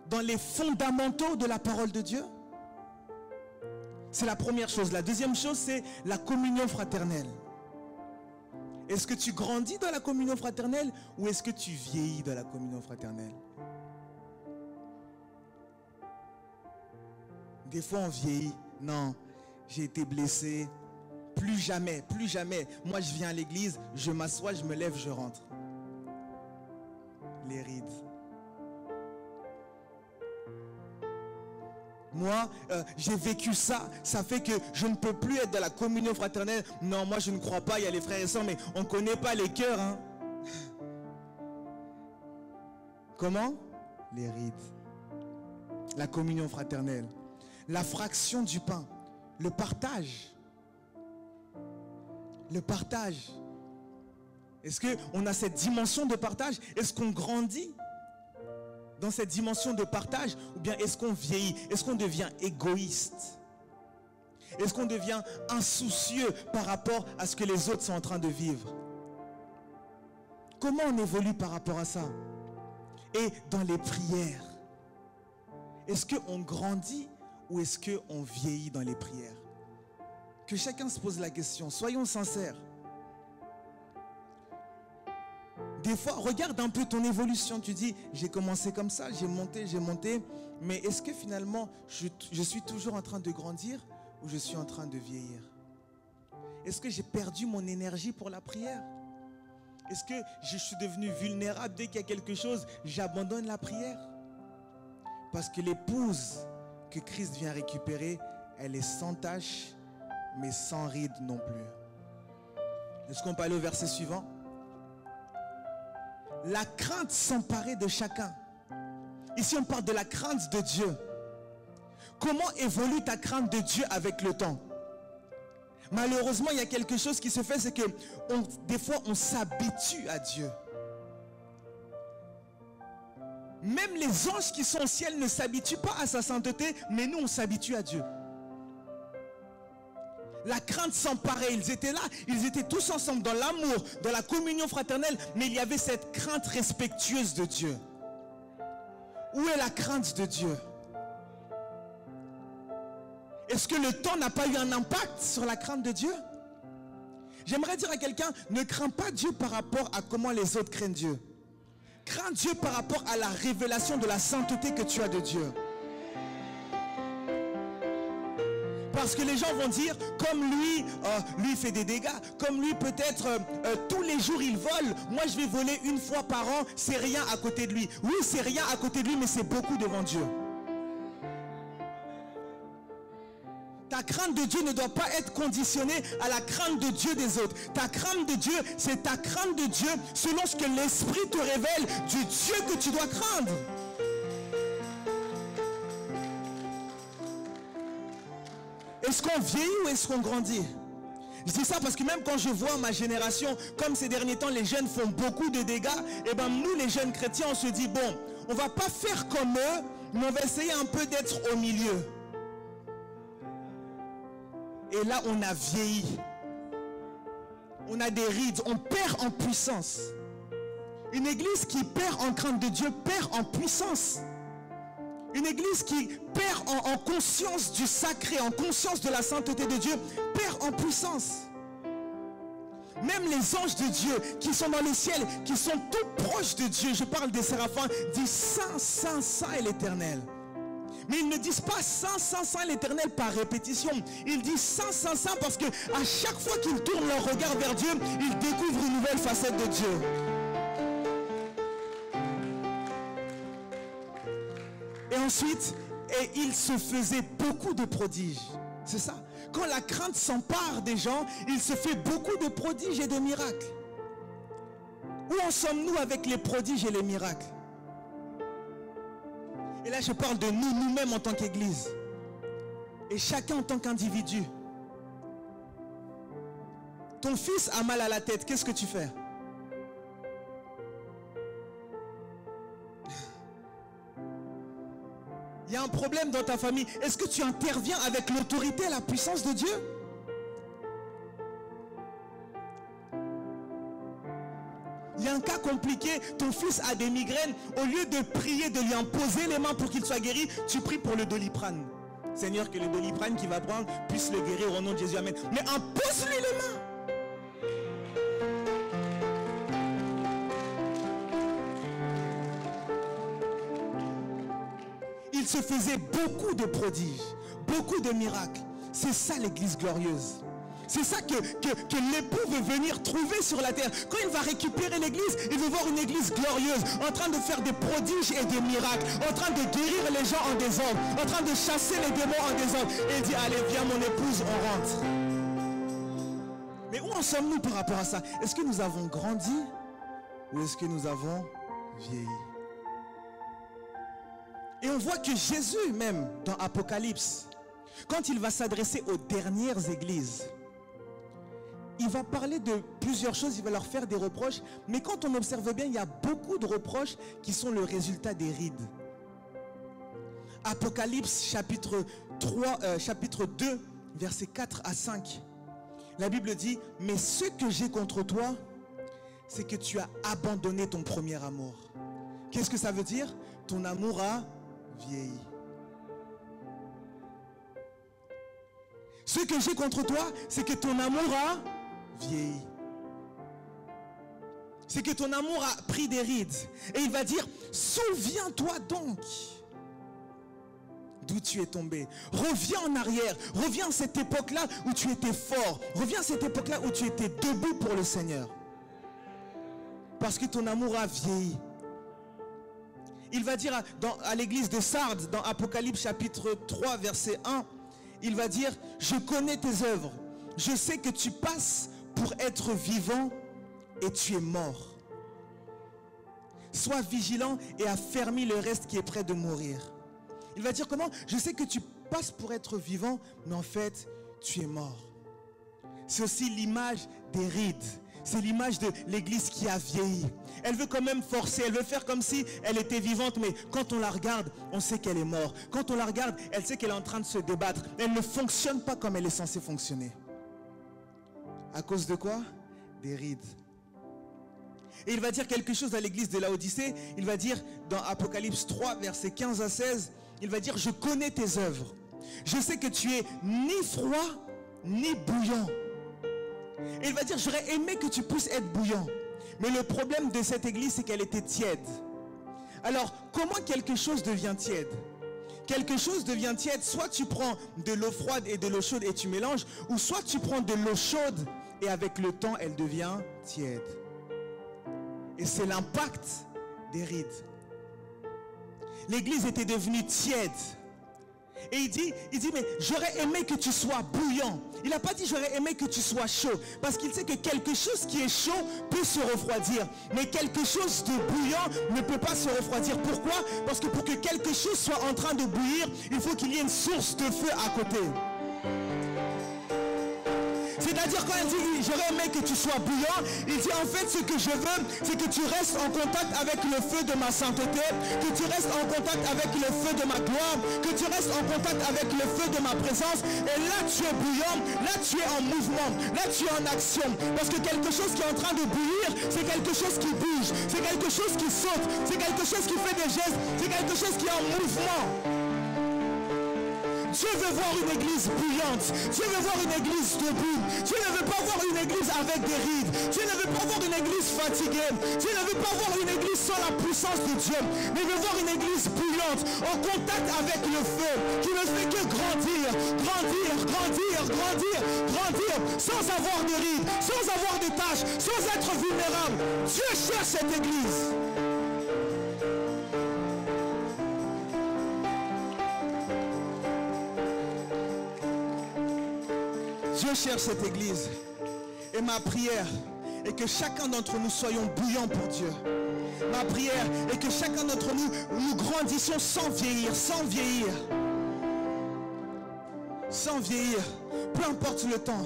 Dans les fondamentaux de la parole de Dieu? C'est la première chose. La deuxième chose, c'est la communion fraternelle. Est-ce que tu grandis dans la communion fraternelle ou est-ce que tu vieillis dans la communion fraternelle? Des fois, on vieillit. Non, j'ai été blessé. Plus jamais, plus jamais. Moi, je viens à l'église, je m'assois, je me lève, je rentre. Les rides. Moi, j'ai vécu ça. Ça fait que je ne peux plus être dans la communion fraternelle. Non, moi, je ne crois pas. Il y a les frères et sœurs, mais on ne connaît pas les cœurs. Hein. Comment? Les rides. La communion fraternelle. La fraction du pain. Le partage. Le partage. Est-ce qu'on a cette dimension de partage? Est-ce qu'on grandit dans cette dimension de partage? Ou bien est-ce qu'on vieillit? Est-ce qu'on devient égoïste? Est-ce qu'on devient insoucieux par rapport à ce que les autres sont en train de vivre? Comment on évolue par rapport à ça? Et dans les prières, est-ce qu'on grandit ou est-ce qu'on vieillit dans les prières? Que chacun se pose la question. Soyons sincères. Des fois, regarde un peu ton évolution. Tu dis, j'ai commencé comme ça, j'ai monté. Mais est-ce que finalement, je suis toujours en train de grandir ou je suis en train de vieillir? Est-ce que j'ai perdu mon énergie pour la prière? Est-ce que je suis devenu vulnérable? Dès qu'il y a quelque chose, j'abandonne la prière? Parce que l'épouse que Christ vient récupérer, elle est sans tache, mais sans rides non plus. Est-ce qu'on peut aller au verset suivant? La crainte s'emparer de chacun. Ici, on parle de la crainte de Dieu. Comment évolue ta crainte de Dieu avec le temps? Malheureusement, il y a quelque chose qui se fait, c'est que des fois, on s'habitue à Dieu. Même les anges qui sont au ciel ne s'habituent pas à sa sainteté, mais nous, on s'habitue à Dieu. La crainte s'emparait, ils étaient là, ils étaient tous ensemble dans l'amour, dans la communion fraternelle, mais il y avait cette crainte respectueuse de Dieu. Où est la crainte de Dieu? Est-ce que le temps n'a pas eu un impact sur la crainte de Dieu? J'aimerais dire à quelqu'un, ne crains pas Dieu par rapport à comment les autres craignent Dieu. Crains Dieu par rapport à la révélation de la sainteté que tu as de Dieu. Parce que les gens vont dire, comme lui, lui fait des dégâts, comme lui peut-être tous les jours il vole, moi je vais voler une fois par an, c'est rien à côté de lui. Oui, c'est rien à côté de lui, mais c'est beaucoup devant Dieu. Ta crainte de Dieu ne doit pas être conditionnée à la crainte de Dieu des autres. Ta crainte de Dieu, c'est ta crainte de Dieu selon ce que l'Esprit te révèle du Dieu que tu dois craindre. Est-ce qu'on vieillit ou est-ce qu'on grandit? Je dis ça parce que même quand je vois ma génération, comme ces derniers temps, les jeunes font beaucoup de dégâts, et bien nous, les jeunes chrétiens, on se dit, bon, on ne va pas faire comme eux, mais on va essayer un peu d'être au milieu. Et là, on a vieilli. On a des rides, on perd en puissance. Une église qui perd en crainte de Dieu perd en puissance. Une église qui perd en conscience du sacré, en conscience de la sainteté de Dieu, perd en puissance. Même les anges de Dieu qui sont dans le ciel, qui sont tout proches de Dieu, je parle des séraphins, disent Saint, Saint, Saint est l'Éternel. Mais ils ne disent pas Saint, Saint, Saint l'Éternel par répétition. Ils disent Saint, Saint, Saint parce que à chaque fois qu'ils tournent leur regard vers Dieu, ils découvrent une nouvelle facette de Dieu. Et ensuite, il se faisait beaucoup de prodiges. C'est ça. Quand la crainte s'empare des gens, il se fait beaucoup de prodiges et de miracles. Où en sommes-nous avec les prodiges et les miracles? Et là, je parle de nous-mêmes en tant qu'Église. Et chacun en tant qu'individu. Ton fils a mal à la tête, qu'est-ce que tu fais? Il y a un problème dans ta famille. Est-ce que tu interviens avec l'autorité et la puissance de Dieu? Il y a un cas compliqué, ton fils a des migraines. Au lieu de prier, de lui imposer les mains pour qu'il soit guéri, tu pries pour le Doliprane. Seigneur, que le Doliprane qu'il va prendre puisse le guérir au nom de Jésus. Amen. Mais impose-lui les mains. Il se faisait beaucoup de prodiges, beaucoup de miracles. C'est ça l'église glorieuse. C'est ça que l'époux veut venir trouver sur la terre. Quand il va récupérer l'église, il veut voir une église glorieuse, en train de faire des prodiges et des miracles, en train de guérir les gens en désordre, en train de chasser les démons en désordre. Et il dit, allez, viens mon épouse, on rentre. Mais où en sommes-nous par rapport à ça? Est-ce que nous avons grandi ou est-ce que nous avons vieilli? Et on voit que Jésus même, dans Apocalypse, quand il va s'adresser aux dernières églises, il va parler de plusieurs choses, il va leur faire des reproches, mais quand on observe bien, il y a beaucoup de reproches qui sont le résultat des rides. Apocalypse chapitre 2, versets 4 à 5. La Bible dit, mais ce que j'ai contre toi, c'est que tu as abandonné ton premier amour. Qu'est-ce que ça veut dire? Ton amour a vieilli. Ce que j'ai contre toi, c'est que ton amour a vieilli. C'est que ton amour a pris des rides. Et il va dire, souviens-toi donc d'où tu es tombé. Reviens en arrière. Reviens à cette époque-là où tu étais fort. Reviens à cette époque-là où tu étais debout pour le Seigneur. Parce que ton amour a vieilli. Il va dire à l'église de Sardes, dans Apocalypse chapitre 3, verset 1, il va dire, je connais tes œuvres. Je sais que tu passes pour être vivant et tu es mort. Sois vigilant et affermis le reste qui est près de mourir. Il va dire comment? Je sais que tu passes pour être vivant, mais en fait, tu es mort. C'est aussi l'image des rides. C'est l'image de l'église qui a vieilli. Elle veut quand même forcer, elle veut faire comme si elle était vivante, mais quand on la regarde, on sait qu'elle est morte. Quand on la regarde, elle sait qu'elle est en train de se débattre. Elle ne fonctionne pas comme elle est censée fonctionner. À cause de quoi? Des rides. Et il va dire quelque chose à l'église de Laodicée. Il va dire dans Apocalypse 3, versets 15 à 16, il va dire, je connais tes œuvres. Je sais que tu es ni froid, ni bouillant. Et il va dire, j'aurais aimé que tu puisses être bouillant. Mais le problème de cette église, c'est qu'elle était tiède. Alors, comment quelque chose devient tiède? Quelque chose devient tiède, soit tu prends de l'eau froide et de l'eau chaude et tu mélanges, ou soit tu prends de l'eau chaude et avec le temps, elle devient tiède. Et c'est l'impact des rides. L'église était devenue tiède. Et il dit, mais j'aurais aimé que tu sois bouillant. Il n'a pas dit j'aurais aimé que tu sois chaud. Parce qu'il sait que quelque chose qui est chaud peut se refroidir. Mais quelque chose de bouillant ne peut pas se refroidir. Pourquoi? Parce que pour que quelque chose soit en train de bouillir, il faut qu'il y ait une source de feu à côté. C'est-à-dire quand il dit j'aurais aimé que tu sois bouillant, il dit en fait ce que je veux, c'est que tu restes en contact avec le feu de ma sainteté, que tu restes en contact avec le feu de ma gloire, que tu restes en contact avec le feu de ma présence. Et là tu es bouillant, là tu es en mouvement, là tu es en action. Parce que quelque chose qui est en train de bouillir, c'est quelque chose qui bouge, c'est quelque chose qui saute, c'est quelque chose qui fait des gestes, c'est quelque chose qui est en mouvement. Dieu veut voir une église bouillante. Dieu veut voir une église debout. Dieu ne veut pas voir une église avec des rides. Dieu ne veut pas voir une église fatiguée. Dieu ne veut pas voir une église sans la puissance de Dieu. Mais il veut voir une église bouillante, en contact avec le feu, qui ne fait que grandir, grandir, grandir, grandir, grandir, sans avoir de rides, sans avoir de tâches, sans être vulnérable. Dieu cherche cette église. Dieu cherche cette église. Et ma prière est que chacun d'entre nous soyons bouillants pour Dieu. Ma prière est que chacun d'entre nous, nous grandissions sans vieillir, sans vieillir. Sans vieillir. Peu importe le temps.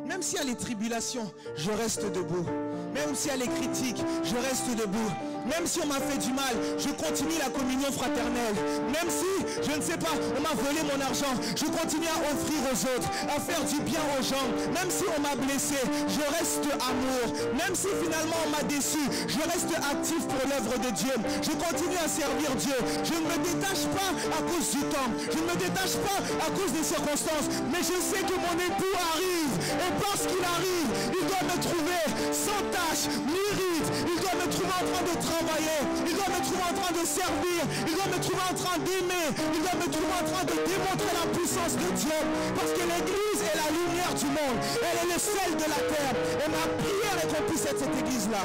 Même s'il y a les tribulations, je reste debout. Même s'il y a les critiques, je reste debout. Même si on m'a fait du mal, je continue la communion fraternelle. Même si, je ne sais pas, on m'a volé mon argent, je continue à offrir aux autres, à faire du bien aux gens. Même si on m'a blessé, je reste amour. Même si finalement on m'a déçu, je reste actif pour l'œuvre de Dieu. Je continue à servir Dieu. Je ne me détache pas à cause du temps. Je ne me détache pas à cause des circonstances. Mais je sais que mon époux arrive. Et parce qu'il arrive, il doit me trouver sans tâche, ni ride. Il doit me trouver en train de travailler. Il doit me trouver en train de servir. Il doit me trouver en train d'aimer. Il doit me trouver en train de démontrer la puissance de Dieu. Parce que l'Église est la lumière du monde. Elle est le sel de la terre. Et ma prière est qu'on puisse être cette Église-là.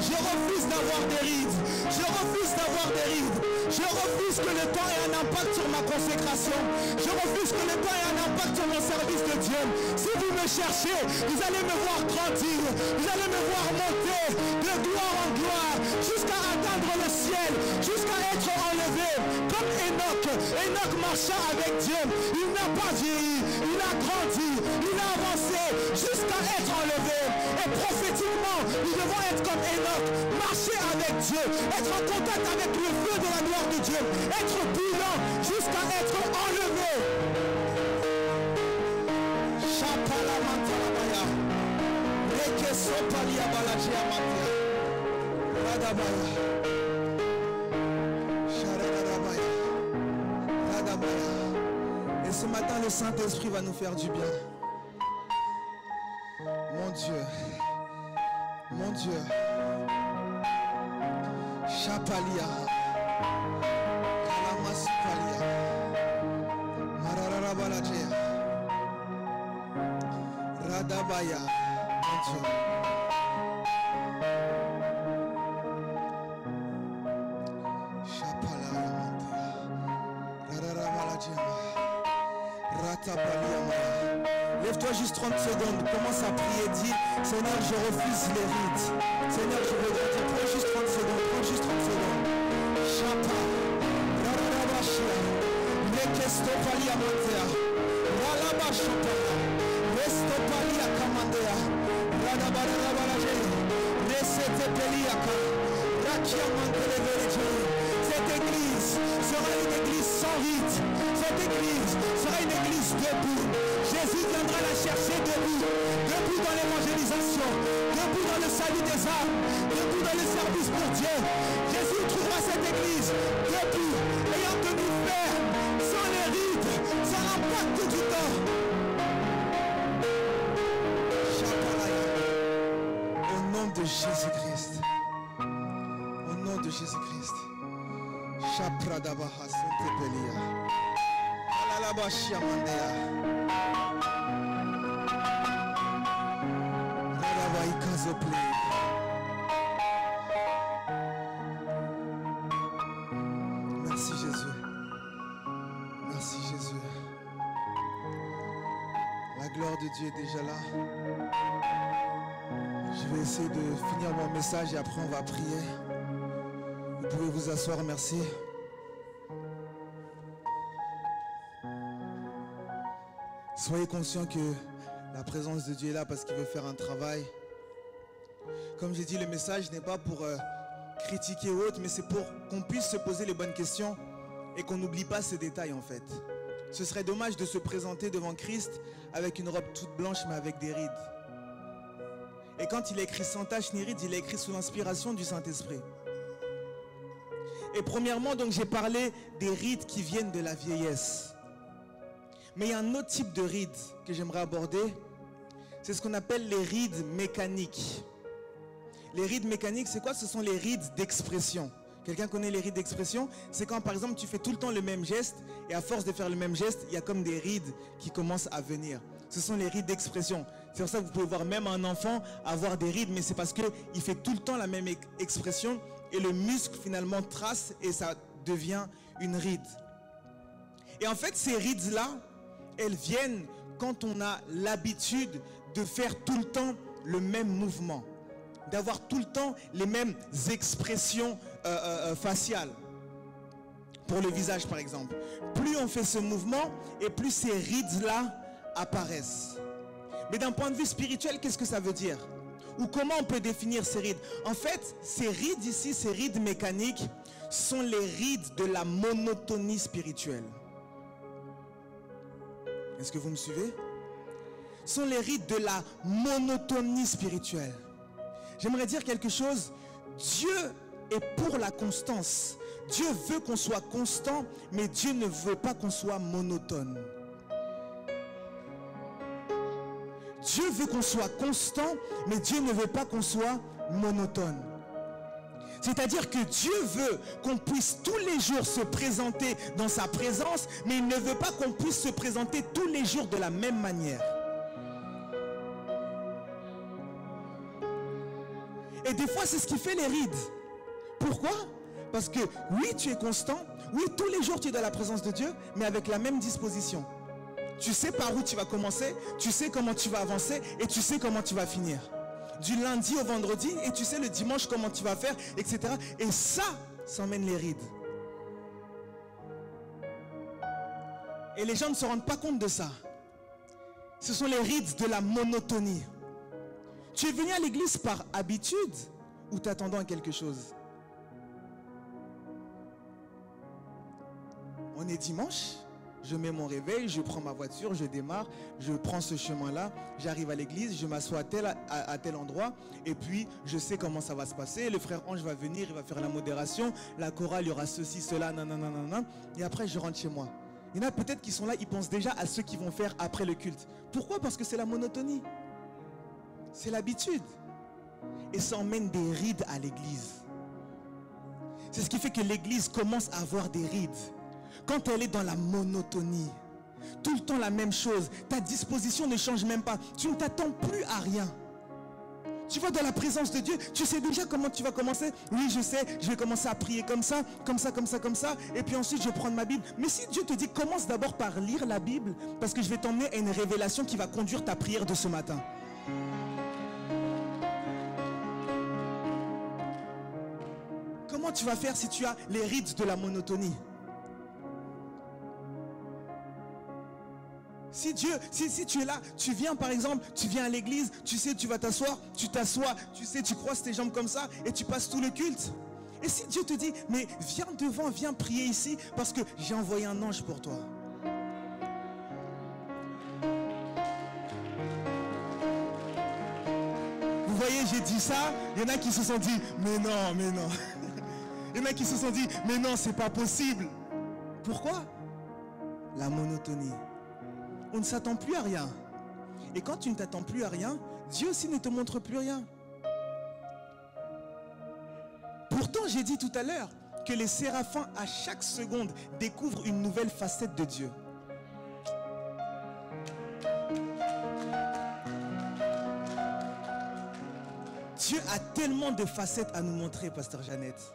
Je refuse d'avoir des rides. Je refuse d'avoir des rides. Je refuse que le temps ait un impact sur ma consécration. Je refuse que le temps ait un impact sur mon service de Dieu. Si vous me cherchez, vous allez me voir grandir. Vous allez me voir monter de gloire en gloire jusqu'à atteindre le ciel, jusqu'à être enlevé. Comme Enoch. Enoch marcha avec Dieu. Il n'a pas vieilli. Il a grandi. Il a avancé jusqu'à être enlevé. Et prophétiquement, nous devons être comme Enoch. Marcher avec Dieu. Être en contact avec le feu de la gloire de Dieu. Être brûlant jusqu'à être enlevé. Chapalamantala. Rekesopalia balajia matia. Radabaya. Sharadabaya. Radabaya. Et ce matin, le Saint-Esprit va nous faire du bien. Mon Dieu. Mon Dieu. Chapalia. Kalamasupalia. Marararabalajea. Radabaya. Mon Dieu. Chapalia. Rararabalajea. Ratapalia. Lève-toi juste 30 secondes. Commence à prier. Dis, Seigneur, je refuse les rides. Seigneur, je regrette. Prends juste 30 secondes. Prends juste 30 secondes. Chapa. Rarabashia. Lekestopalia mantea. Ralabashopala. Restopalia kamandea. Radabarabaraje. Resetepeliaka. Rakia mandeleveriche. Cette église sera une église sans rite. Cette église sera une église debout. Jésus viendra la chercher debout. Debout dans l'évangélisation. Debout dans le salut des âmes. Debout dans le service pour Dieu. Jésus trouvera cette église debout, ayant tenu ferme, sans les rides, sans l'impact du temps. Au nom de Jésus-Christ. Au nom de Jésus-Christ. Chapradabaha Sentepelia. Alalabashia Mandea. Radabaikazople. Merci Jésus. Merci Jésus. La gloire de Dieu est déjà là. Je vais essayer de finir mon message et après on va prier. Vous pouvez vous asseoir, merci. Soyez conscients que la présence de Dieu est là parce qu'il veut faire un travail. Comme j'ai dit, le message n'est pas pour critiquer ou autre, mais c'est pour qu'on puisse se poser les bonnes questions et qu'on n'oublie pas ces détails en fait. Ce serait dommage de se présenter devant Christ avec une robe toute blanche mais avec des rides. Et quand il est écrit sans tache ni rides, il est écrit sous l'inspiration du Saint-Esprit. Et premièrement, donc j'ai parlé des rides qui viennent de la vieillesse. Mais il y a un autre type de rides que j'aimerais aborder. C'est ce qu'on appelle les rides mécaniques. Les rides mécaniques, c'est quoi? Ce sont les rides d'expression. Quelqu'un connaît les rides d'expression? C'est quand par exemple tu fais tout le temps le même geste et à force de faire le même geste, il y a comme des rides qui commencent à venir. Ce sont les rides d'expression. C'est pour ça que vous pouvez voir même un enfant avoir des rides, mais c'est parce qu'il fait tout le temps la même expression et le muscle finalement trace et ça devient une ride. Et en fait ces rides-là, elles viennent quand on a l'habitude de faire tout le temps le même mouvement. d'avoir tout le temps les mêmes expressions faciales. Pour le visage par exemple. Plus on fait ce mouvement et plus ces rides-là apparaissent. Mais d'un point de vue spirituel, qu'est-ce que ça veut dire? Ou comment on peut définir ces rides? En fait, ces rides ici, ces rides mécaniques, sont les rides de la monotonie spirituelle. Est-ce que vous me suivez? Sont les rides de la monotonie spirituelle. J'aimerais dire quelque chose. Dieu est pour la constance. Dieu veut qu'on soit constant, mais Dieu ne veut pas qu'on soit monotone. Dieu veut qu'on soit constant, mais Dieu ne veut pas qu'on soit monotone. C'est-à-dire que Dieu veut qu'on puisse tous les jours se présenter dans sa présence, mais il ne veut pas qu'on puisse se présenter tous les jours de la même manière. Et des fois, c'est ce qui fait les rides. Pourquoi? Parce que oui, tu es constant, oui, tous les jours tu es dans la présence de Dieu, mais avec la même disposition. Tu sais par où tu vas commencer, tu sais comment tu vas avancer et tu sais comment tu vas finir. Du lundi au vendredi et tu sais le dimanche comment tu vas faire, etc. Et ça emmène les rides. Et les gens ne se rendent pas compte de ça. Ce sont les rides de la monotonie. Tu es venu à l'église par habitude ou t'attendant à quelque chose? On est dimanche, je mets mon réveil, je prends ma voiture, je démarre, je prends ce chemin-là, j'arrive à l'église, je m'assois à tel endroit, et puis je sais comment ça va se passer. Le frère Ange va venir, il va faire la modération, la chorale, il y aura ceci, cela, nanana, et après je rentre chez moi. Il y en a peut-être qui sont là, ils pensent déjà à ceux qui vont faire après le culte. Pourquoi? Parce que c'est la monotonie. C'est l'habitude. Et ça emmène des rides à l'église. C'est ce qui fait que l'église commence à avoir des rides. Quand elle est dans la monotonie, tout le temps la même chose, ta disposition ne change même pas. Tu ne t'attends plus à rien. Tu vas dans la présence de Dieu, tu sais déjà comment tu vas commencer. Oui, je sais, je vais commencer à prier comme ça, comme ça, comme ça, comme ça. Et puis ensuite, je vais prendre ma Bible. Mais si Dieu te dit, commence d'abord par lire la Bible, parce que je vais t'emmener à une révélation qui va conduire ta prière de ce matin. Comment tu vas faire si tu as les rides de la monotonie? Si tu es là, tu viens par exemple, tu viens à l'église, tu sais tu vas t'asseoir, tu t'assois, tu sais tu croises tes jambes comme ça et tu passes tout le culte. Et si Dieu te dit, mais viens devant, viens prier ici parce que j'ai envoyé un ange pour toi. Vous voyez, j'ai dit ça, il y en a qui se sont dit, mais non, mais non. Il y en a qui se sont dit, mais non, c'est pas possible. Pourquoi? La monotonie. On ne s'attend plus à rien. Et quand tu ne t'attends plus à rien, Dieu aussi ne te montre plus rien. Pourtant, j'ai dit tout à l'heure que les séraphins, à chaque seconde, découvrent une nouvelle facette de Dieu. Dieu a tellement de facettes à nous montrer, Pasteur Jeannette.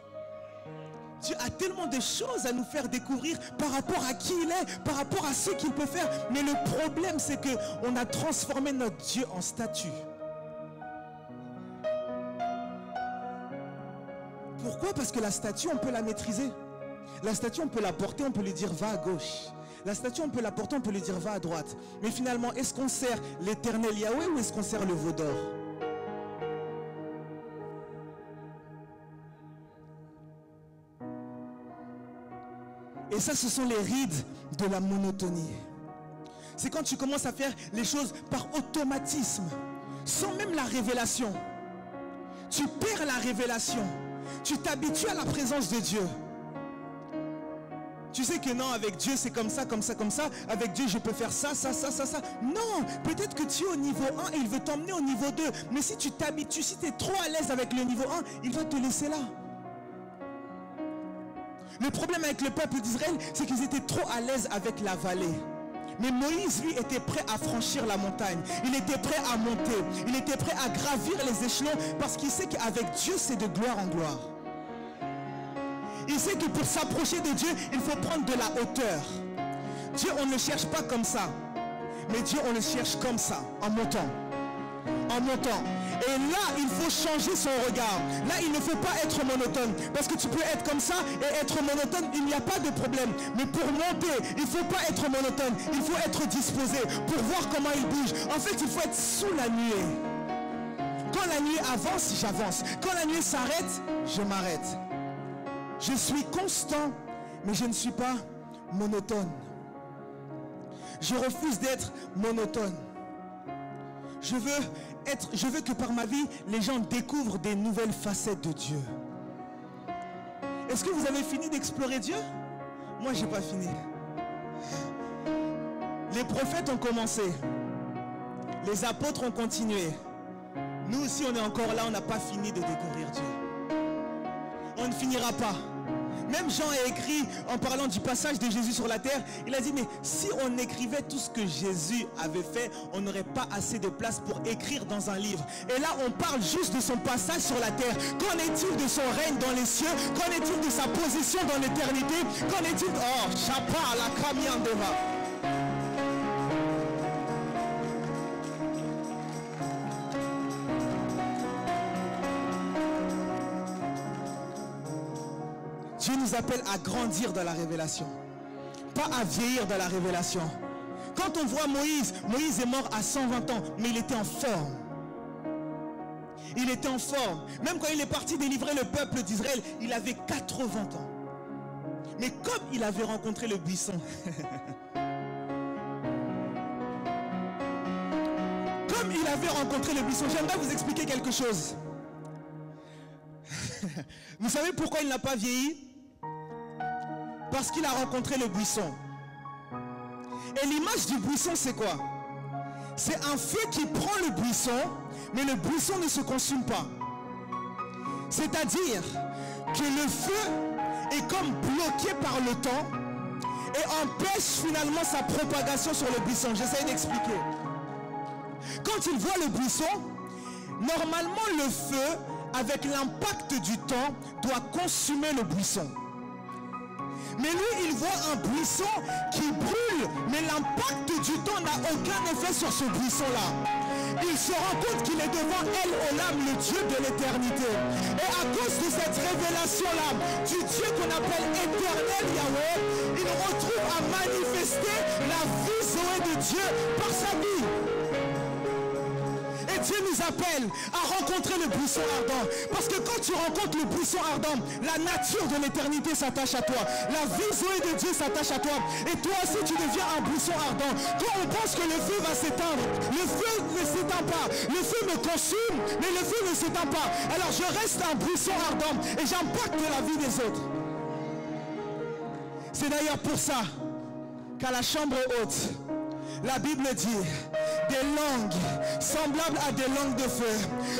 Dieu a tellement de choses à nous faire découvrir par rapport à qui il est, par rapport à ce qu'il peut faire. Mais le problème, c'est qu'on a transformé notre Dieu en statue. Pourquoi? Parce que la statue, on peut la maîtriser. La statue, on peut la porter, on peut lui dire va à gauche. La statue, on peut la porter, on peut lui dire va à droite. Mais finalement, est-ce qu'on sert l'éternel Yahweh ou est-ce qu'on sert le veau d'or? Et ça, ce sont les rides de la monotonie. C'est quand tu commences à faire les choses par automatisme, sans même la révélation. Tu perds la révélation. Tu t'habitues à la présence de Dieu. Tu sais que non, avec Dieu, c'est comme ça, comme ça, comme ça. Avec Dieu, je peux faire ça, ça, ça, ça, ça. Non, peut-être que tu es au niveau 1 et il veut t'emmener au niveau 2. Mais si tu t'habitues, si tu es trop à l'aise avec le niveau 1, il va te laisser là. Le problème avec le peuple d'Israël, c'est qu'ils étaient trop à l'aise avec la vallée. Mais Moïse, lui, était prêt à franchir la montagne. Il était prêt à monter. Il était prêt à gravir les échelons parce qu'il sait qu'avec Dieu, c'est de gloire en gloire. Il sait que pour s'approcher de Dieu, il faut prendre de la hauteur. Dieu, on ne le cherche pas comme ça. Mais Dieu, on le cherche comme ça, en montant. En montant. Et là, il faut changer son regard. Là, il ne faut pas être monotone. Parce que tu peux être comme ça et être monotone, il n'y a pas de problème. Mais pour monter, il ne faut pas être monotone. Il faut être disposé pour voir comment il bouge. En fait, il faut être sous la nuée. Quand la nuée avance, j'avance. Quand la nuée s'arrête, je m'arrête. Je suis constant, mais je ne suis pas monotone. Je refuse d'être monotone. Je veux que par ma vie, les gens découvrent des nouvelles facettes de Dieu. Est-ce que vous avez fini d'explorer Dieu? Moi, je n'ai pas fini. Les prophètes ont commencé. Les apôtres ont continué. Nous aussi, on est encore là, on n'a pas fini de découvrir Dieu. On ne finira pas. Même Jean a écrit, en parlant du passage de Jésus sur la terre, il a dit, mais si on écrivait tout ce que Jésus avait fait, on n'aurait pas assez de place pour écrire dans un livre. Et là, on parle juste de son passage sur la terre. Qu'en est-il de son règne dans les cieux? Qu'en est-il de sa position dans l'éternité? Qu'en est-il... Oh, chapa, la kamiandeva. Dieu nous appelle à grandir dans la révélation, pas à vieillir dans la révélation. Quand on voit Moïse, Moïse est mort à 120 ans, mais il était en forme. Il était en forme. Même quand il est parti délivrer le peuple d'Israël, il avait 80 ans. Mais comme il avait rencontré le buisson, comme il avait rencontré le buisson, j'aimerais vous expliquer quelque chose. Vous savez pourquoi il n'a pas vieilli? Parce qu'il a rencontré le buisson. Et l'image du buisson, c'est quoi? C'est un feu qui prend le buisson, mais le buisson ne se consume pas. C'est-à-dire que le feu est comme bloqué par le temps et empêche finalement sa propagation sur le buisson. J'essaie d'expliquer. Quand il voit le buisson, normalement le feu, avec l'impact du temps, doit consumer le buisson. Mais lui, il voit un buisson qui brûle, mais l'impact du temps n'a aucun effet sur ce buisson-là. Il se rend compte qu'il est devant El Olam, le Dieu de l'éternité. Et à cause de cette révélation-là, du Dieu qu'on appelle éternel Yahweh, il retrouve à manifester la vie Zoé de Dieu par sa vie. Et Dieu nous appelle à rencontrer le buisson ardent. Parce que quand tu rencontres le buisson ardent, la nature de l'éternité s'attache à toi. La vie Zoé de Dieu s'attache à toi. Et toi aussi tu deviens un buisson ardent. Quand on pense que le feu va s'éteindre, le feu ne s'éteint pas. Le feu me consume, mais le feu ne s'éteint pas. Alors je reste un buisson ardent et j'impacte la vie des autres. C'est d'ailleurs pour ça qu'à la chambre haute, la Bible dit, des langues semblables à des langues de feu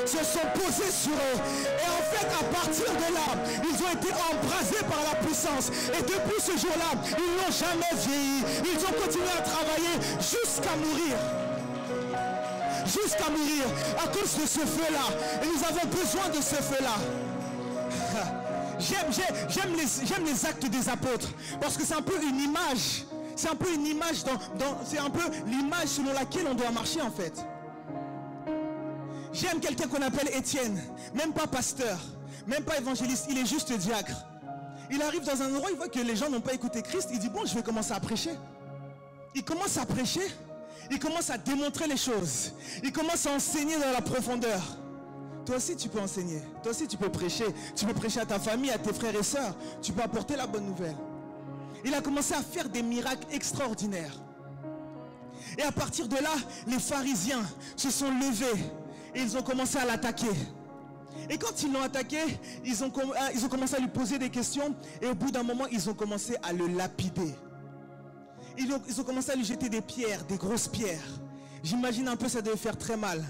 se sont posées sur eux. Et en fait, à partir de là, ils ont été embrasés par la puissance. Et depuis ce jour-là, ils n'ont jamais vieilli. Ils ont continué à travailler jusqu'à mourir. Jusqu'à mourir à cause de ce feu-là. Et nous avons besoin de ce feu-là. J'aime les actes des apôtres parce que c'est un peu une image. C'est un peu une image, c'est un peu l'image selon laquelle on doit marcher en fait. J'aime quelqu'un qu'on appelle Étienne, même pas pasteur, même pas évangéliste, il est juste diacre. Il arrive dans un endroit, il voit que les gens n'ont pas écouté Christ, il dit bon, je vais commencer à prêcher. Il commence à prêcher, il commence à démontrer les choses, il commence à enseigner dans la profondeur. Toi aussi tu peux enseigner, toi aussi tu peux prêcher à ta famille, à tes frères et sœurs, tu peux apporter la bonne nouvelle. Il a commencé à faire des miracles extraordinaires. Et à partir de là, les pharisiens se sont levés et ils ont commencé à l'attaquer. Et quand ils l'ont attaqué, ils ont commencé à lui poser des questions et au bout d'un moment, ils ont commencé à le lapider. Ils ont commencé à lui jeter des pierres, des grosses pierres. J'imagine un peu ça devait faire très mal.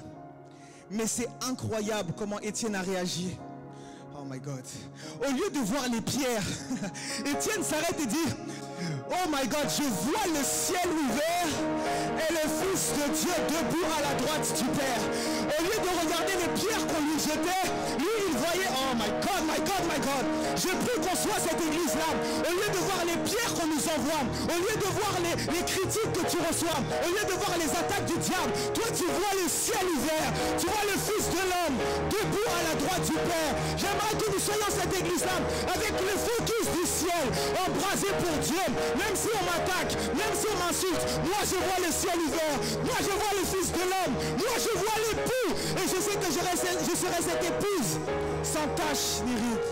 Mais c'est incroyable comment Étienne a réagi. Oh my God. Au lieu de voir les pierres, Étienne s'arrête et dit, oh my God, je vois le ciel ouvert et le Fils de Dieu debout à la droite du Père. Au lieu de regarder les pierres qu'on lui jetait, lui il voyait, oh my God, my God, my God. Je prie qu'on soit cette église-là. Au lieu de voir les pierres qu'on nous envoie, au lieu de voir les critiques que tu reçois, au lieu de voir les attaques du diable, toi tu vois le ciel ouvert, tu vois le Fils de l'homme debout à la droite du Père. J'aimerais que nous soyons cette église-là avec le focus du ciel, embrasé pour Dieu. Même si on m'attaque, même si on m'insulte, moi je vois le ciel ouvert, moi je vois le Fils de l'homme, moi je vois l'époux, et je sais que je serai cette épouse sans tache ni ride.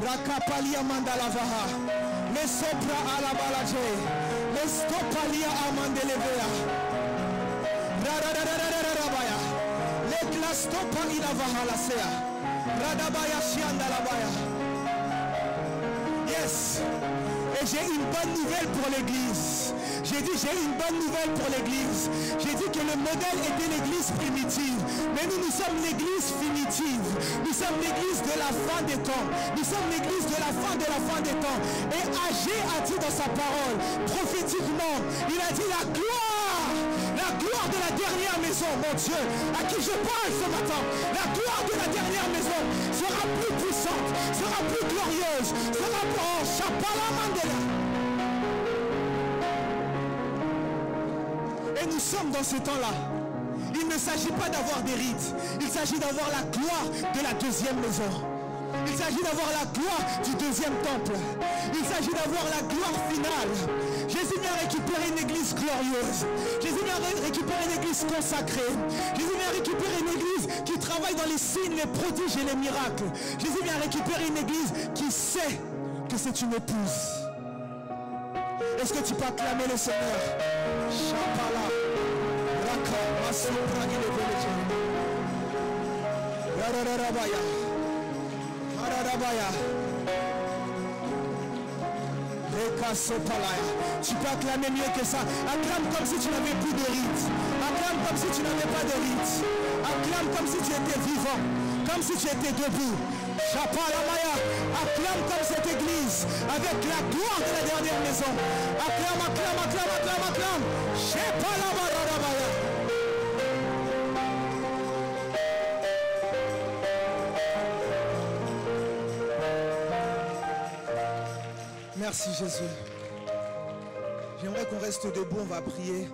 Rakapalia mandalavaha, les sopra à la balaje, les stopalia amandelevea, radadadadadadabaya, les glastopa ilavaha la sea, radabaya shiandalabaya. Yes. Et j'ai une bonne nouvelle pour l'église. J'ai dit j'ai une bonne nouvelle pour l'église. J'ai dit que le modèle était l'église primitive. Mais nous sommes l'église finitive. Nous sommes l'église de la fin des temps. Nous sommes l'église de la fin des temps. Et Agé a dit dans sa parole, prophétiquement, il a dit la gloire de la dernière maison, mon Dieu, à qui je parle ce matin, la gloire de la dernière maison sera plus puissante, sera plus glorieuse, sera plus Chapala Mandela. Et nous sommes dans ce temps-là. Il ne s'agit pas d'avoir des rites, il s'agit d'avoir la gloire de la deuxième maison. Il s'agit d'avoir la gloire du deuxième temple. Il s'agit d'avoir la gloire finale. Jésus vient récupérer une église glorieuse. Jésus vient récupérer une église consacrée. Jésus vient récupérer une église qui travaille dans les signes, les prodiges et les miracles. Jésus vient récupérer une église qui sait que c'est une épouse. Est-ce que tu peux acclamer le Seigneur? Shapala, Raka, Masopra, Ileveleje. Yararabaya. Tu peux acclamer mieux que ça. Acclame comme si tu n'avais plus de rites. Acclame comme si tu n'avais pas de rites. Acclame comme si tu étais vivant, comme si tu étais debout. Chapalamaya. Acclame comme cette église avec la gloire de la dernière maison. Acclame, acclame, acclame, acclame, acclame. Chapalamaya. Merci Jésus. J'aimerais qu'on reste debout, on va prier.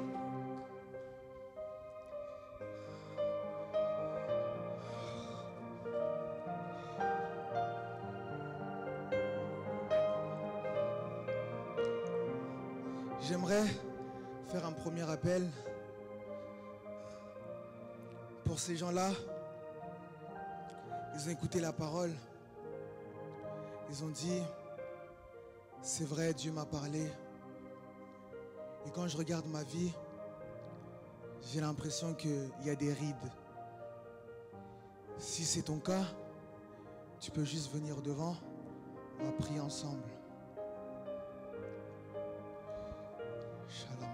J'aimerais faire un premier appel pour ces gens-là. Ils ont écouté la parole. Ils ont dit: c'est vrai, Dieu m'a parlé. Et quand je regarde ma vie, j'ai l'impression qu'il y a des rides. Si c'est ton cas, tu peux juste venir devant. On va prier ensemble. Shalom.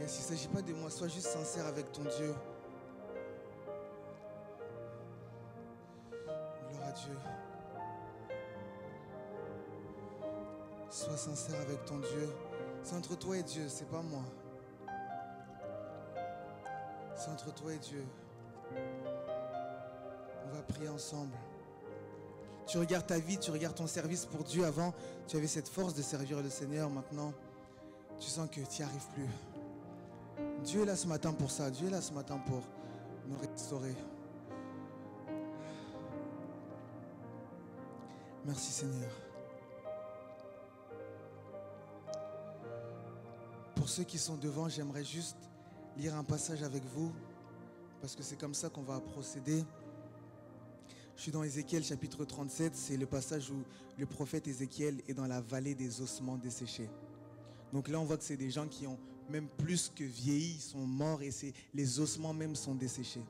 Il ne s'agit pas de moi, sois juste sincère avec ton Dieu. Gloire à Dieu. Sois sincère avec ton Dieu. C'est entre toi et Dieu, c'est pas moi. C'est entre toi et Dieu. On va prier ensemble. Tu regardes ta vie, tu regardes ton service pour Dieu. Avant, tu avais cette force de servir le Seigneur. Maintenant, tu sens que tu n'y arrives plus. Dieu est là ce matin pour ça. Dieu est là ce matin pour nous restaurer. Merci Seigneur. Pour ceux qui sont devant, j'aimerais juste lire un passage avec vous, parce que c'est comme ça qu'on va procéder. Je suis dans Ézéchiel chapitre 37, c'est le passage où le prophète Ézéchiel est dans la vallée des ossements desséchés. Donc là on voit que c'est des gens qui ont même plus que vieilli, ils sont morts et les ossements même sont desséchés.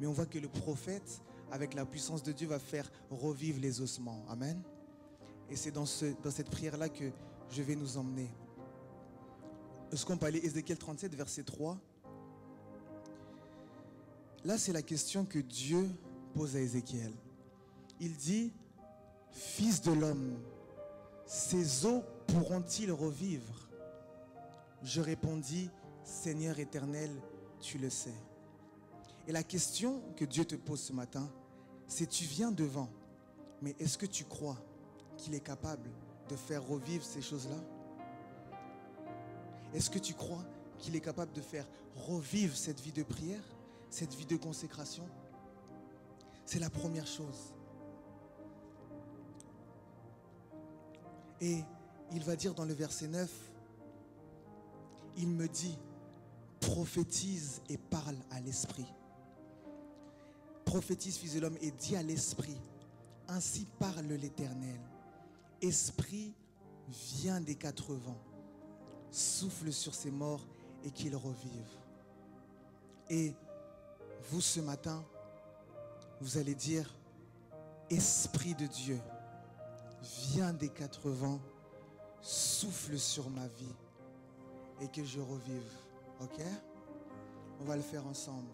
Mais on voit que le prophète, avec la puissance de Dieu, va faire revivre les ossements. Amen. Et c'est dans cette prière-là que je vais nous emmener. Est-ce qu'on peut aller Ézéchiel 37, verset 3? Là, c'est la question que Dieu pose à Ézéchiel. Il dit: Fils de l'homme, ces eaux pourront-ils revivre? Je répondis, Seigneur éternel, tu le sais. Et la question que Dieu te pose ce matin, c'est tu viens devant, mais est-ce que tu crois qu'il est capable de faire revivre ces choses-là? Est-ce que tu crois qu'il est capable de faire revivre cette vie de prière, cette vie de consécration? C'est la première chose. Et il va dire dans le verset 9, il me dit, prophétise et parle à l'esprit. Prophétise, fils de l'homme, et dis à l'esprit, ainsi parle l'Éternel. Esprit, viens des 4 vents, souffle sur ces morts et qu'ils revivent. Et vous, ce matin, vous allez dire, Esprit de Dieu, viens des 4 vents, souffle sur ma vie et que je revive. Ok? On va le faire ensemble.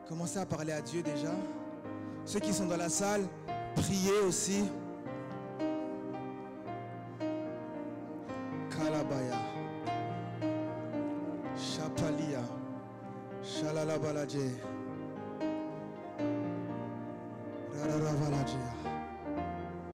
Commencez à parler à Dieu déjà. Ceux qui sont dans la salle, priez aussi. Kalabaya, Chapalia, Shalalabalaje, Rararavalajea.